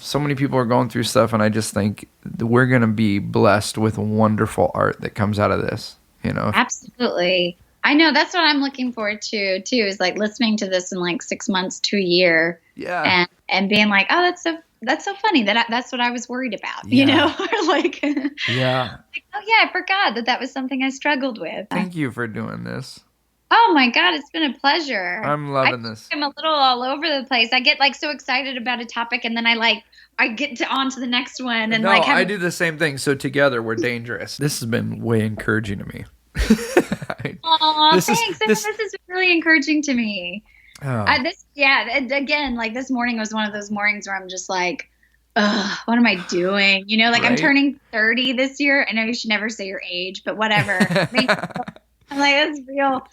so many people are going through stuff. And I just think we're going to be blessed with wonderful art that comes out of this, Absolutely. I know, that's what I'm looking forward to too, is like listening to this in like 6 months to a year. Yeah. And being like, oh, that's so funny that's what I was worried about, or like, yeah. Like, oh yeah, I forgot that was something I struggled with. Thank you for doing this. Oh my God, it's been a pleasure. I'm loving this. I'm a little all over the place. I get like so excited about a topic, and then I get on to the next one. And I do the same thing. So together we're dangerous. This has been way encouraging to me. Aw, thanks. This has been really encouraging to me. Again, like this morning was one of those mornings where I'm just like, ugh, what am I doing? Right? I'm turning 30 this year. I know you should never say your age, but whatever. I'm like, that's real.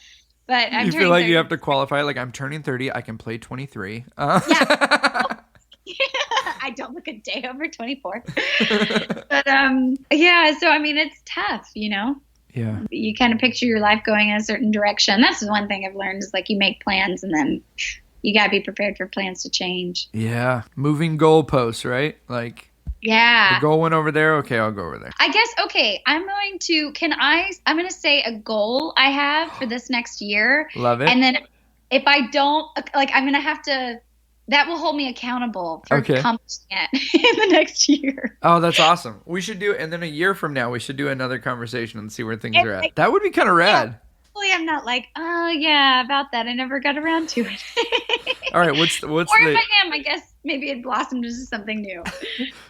But you feel like 30. You have to qualify. Like, I'm turning 30. I can play 23. Yeah. I don't look a day over 24. But so I mean, it's tough, Yeah. You kind of picture your life going in a certain direction. That's the one thing I've learned is like you make plans, and then you got to be prepared for plans to change. Yeah. Moving goalposts, right? Like, Yeah. The goal went over there. Okay, I'll go over there. I guess, okay, I'm going to say a goal I have for this next year. Love it. And then if I don't, like, I'm going to have to, that will hold me accountable for accomplishing it in the next year. Oh, that's awesome. We should do, and then a year from now, we should do another conversation and see where things are at. That would be kind of rad. Yeah. Hopefully I'm not like, oh yeah, about that. I never got around to it. All right, what's or if I am, I guess maybe it blossomed into something new.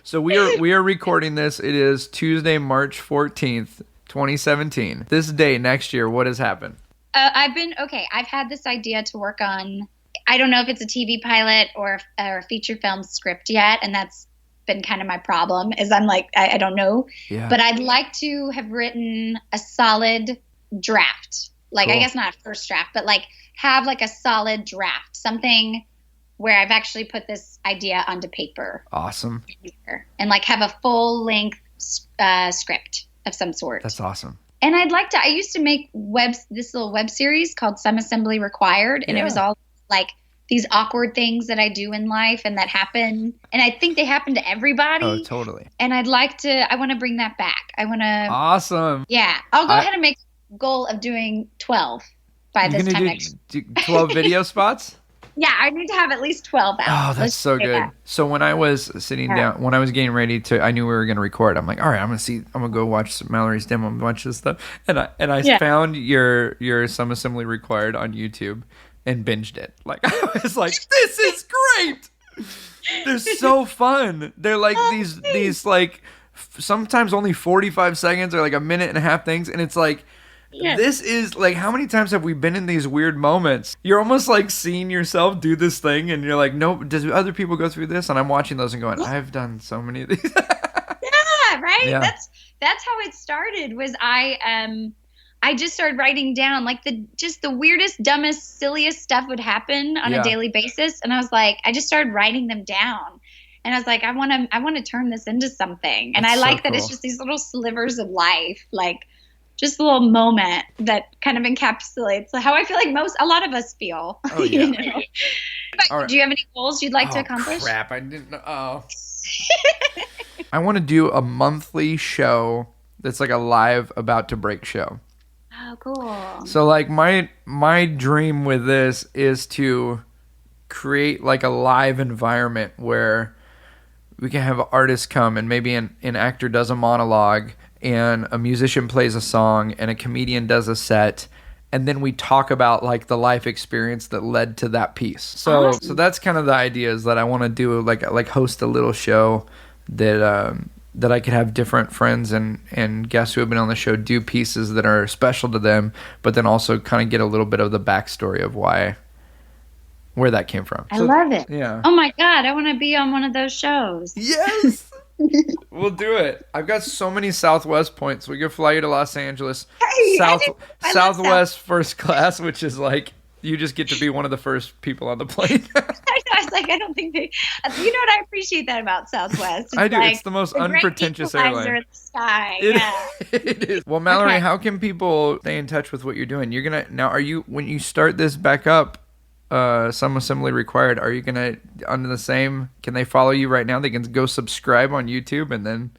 So we are recording this. It is Tuesday, March 14th, 2017. This day next year, what has happened? I've had this idea to work on, I don't know if it's a TV pilot or a feature film script yet, and that's been kind of my problem, is I'm like, I don't know. Yeah. But I'd like to have written a solid draft. Like, cool. I guess not a first draft, but like have like a solid draft, something where I've actually put this idea onto paper. Awesome. And like have a full length script of some sort. That's awesome. And I used to make this little web series called Some Assembly Required. And it was all like these awkward things that I do in life and that happen. And I think they happen to everybody. Oh, totally. And I want to bring that back. Awesome. Yeah. I'll go ahead and make goal of doing 12 by this time next year. 12 video spots? Yeah, I need to have at least 12 out. Oh, that's so good. That. So when I was sitting down, when I was getting ready I knew we were going to record. I'm like, all right, I'm going to go watch Mallory's demo and watch this stuff. And I found your Some Assembly Required on YouTube and binged it. Like, I was like, this is great. They're so fun. They're like these like sometimes only 45 seconds or like a minute and a half things. And it's like, this is like, how many times have we been in these weird moments? You're almost like seeing yourself do this thing and you're like, no, does other people go through this? And I'm watching those and going, I've done so many of these. Yeah, right? Yeah. That's how it started, was I just started writing down like the weirdest, dumbest, silliest stuff would happen on a daily basis. And I was like, I just started writing them down. And I was like, I want to turn this into something. And I like that it's just these little slivers of life, like just a little moment that kind of encapsulates how I feel like a lot of us feel. Oh, yeah. You know? Right. Do you have any goals you'd like to accomplish? Crap, I didn't know. Oh. I want to do a monthly show that's like a live about to break show. Oh, cool. So like my dream with this is to create like a live environment where we can have artists come and maybe an actor does a monologue and a musician plays a song and a comedian does a set, and then we talk about like the life experience that led to that piece. So awesome. So that's kind of the idea, is that I want to do like host a little show that I could have different friends and guests who have been on the show do pieces that are special to them, but then also kind of get a little bit of the backstory of where that came from. I love it. Yeah. Oh my God, I want to be on one of those shows. Yes. We'll do it. I've got so many Southwest points. We could fly you to Los Angeles. Hey, Southwest first class, which is like you just get to be one of the first people on the plane. I was like, I don't think they. You know what? I appreciate that about Southwest. I do. Like, it's the most unpretentious airline. In the sky. It is. Well, Mallory, how can people stay in touch with what you're doing? When you start this back up, Some Assembly Required, are you gonna under the same? Can they follow you right now? They can go subscribe on YouTube and then.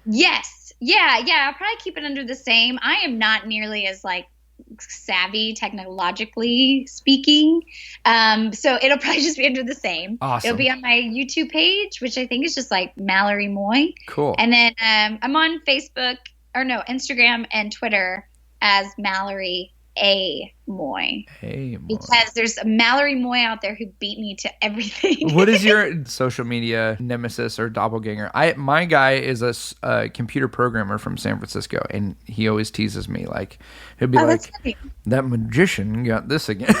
Yes. Yeah. I'll probably keep it under the same. I am not nearly as like savvy technologically speaking, so it'll probably just be under the same. Awesome. It'll be on my YouTube page, which I think is just like Mallory Moye. Cool. And then I'm on Instagram and Twitter as Mallory A. Moye. Because there's a Mallory Moye out there who beat me to everything. What is your social media nemesis or doppelganger? My guy is a computer programmer from San Francisco, and he always teases me. Like, he'll be like, that magician got this again.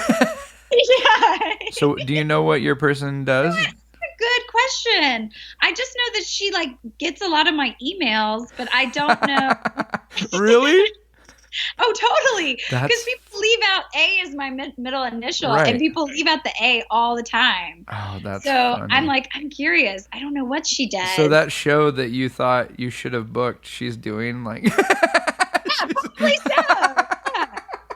Yeah. So do you know what your person does? Good question. I just know that she like gets a lot of my emails, but I don't know. Really? Oh, totally. Because people leave out A as my middle initial, right. And people leave out the A all the time. Oh, that's so funny. I'm like, I'm curious. I don't know what she does. So that show that you thought you should have booked, she's doing like. Yeah, probably so.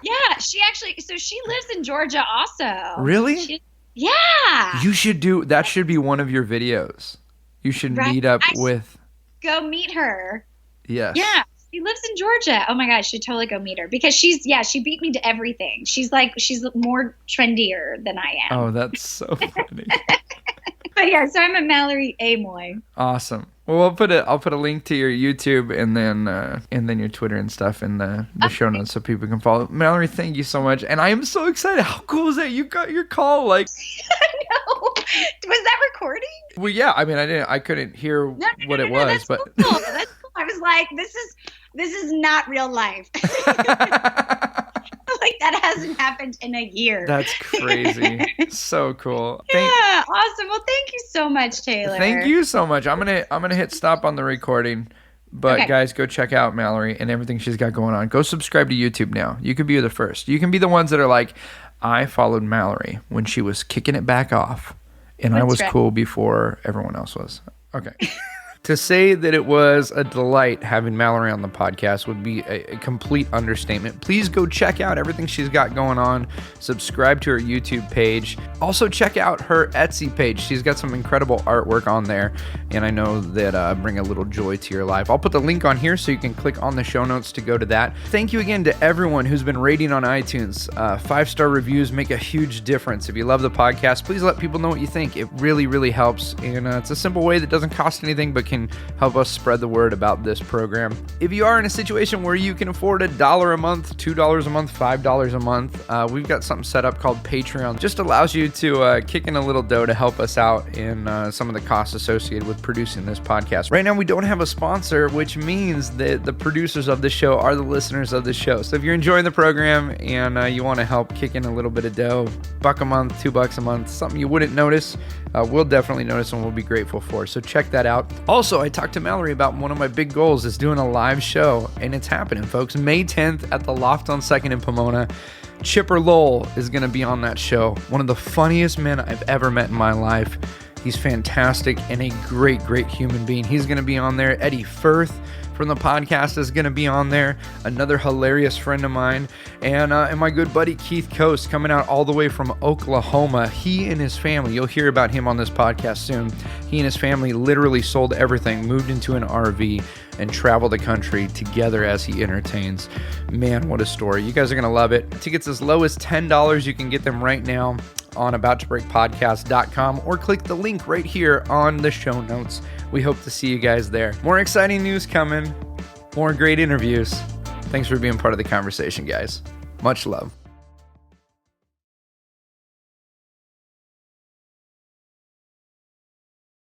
Yeah. She actually. So she lives in Georgia, also. Really? Yeah. You should do that. Should be one of your videos. You should meet up with. go meet her. Yes. Yeah. She lives in Georgia. Oh my gosh, you should totally go meet her because she beat me to everything. She's more trendier than I am. Oh, that's so funny. But yeah, so I'm a Mallory A. Moye. Awesome. Well, I'll put a link to your YouTube and then your Twitter and stuff in the show notes so people can follow. Mallory, thank you so much, and I am so excited. How cool is that? You got your call like. I know. Was that recording? Well, yeah. I mean, I couldn't hear what it was, that's but cool. That's cool. I was like, this is not real life. Like that hasn't happened in a year. That's crazy. So cool. Yeah, awesome. Well, thank you so much, Taylor. Thank you so much. I'm gonna hit stop on the recording. But Okay. guys, go check out Mallory and everything she's got going on. Go subscribe to YouTube now. You can be the first. You can be the ones that are like, I followed Mallory when she was kicking it back off, and I was right. cool before everyone else was. Okay. To say that it was a delight having Mallory on the podcast would be a complete understatement. Please go check out everything she's got going on. Subscribe to her YouTube page. Also check out her Etsy page. She's got some incredible artwork on there, and I know that bring a little joy to your life. I'll put the link on here so you can click on the show notes to go to that. Thank you again to everyone who's been rating on iTunes. 5-star reviews make a huge difference. If you love the podcast, please let people know what you think. It really, really helps, and it's a simple way that doesn't cost anything but can help us spread the word about this program. If you are in a situation where you can afford $1 a month, $2 a month, $5 a month, we've got something set up called Patreon. Just allows you to kick in a little dough to help us out in some of the costs associated with producing this podcast. Right now, we don't have a sponsor, which means that the producers of the show are the listeners of the show. So if you're enjoying the program and you want to help kick in a little bit of dough, $1 a month, $2 a month, something you wouldn't notice, we'll definitely notice and we'll be grateful for. So check that out. Also, I talked to Mallory about one of my big goals is doing a live show, and it's happening, folks. May 10th at the Loft on 2nd in Pomona. Chipper Lowell is going to be on that show. One of the funniest men I've ever met in my life. He's fantastic and a great, great human being. He's going to be on there. Eddie Firth from the podcast is going to be on there. Another hilarious friend of mine. And my good buddy Keith Coast coming out all the way from Oklahoma. He and his family, you'll hear about him on this podcast soon. He and his family literally sold everything, moved into an RV, and travel the country together as he entertains. Man, what a story. You guys are going to love it. Tickets as low as $10. You can get them right now on abouttobreakpodcast.com or click the link right here on the show notes. We hope to see you guys there. More exciting news coming, more great interviews. Thanks for being part of the conversation, guys. Much love.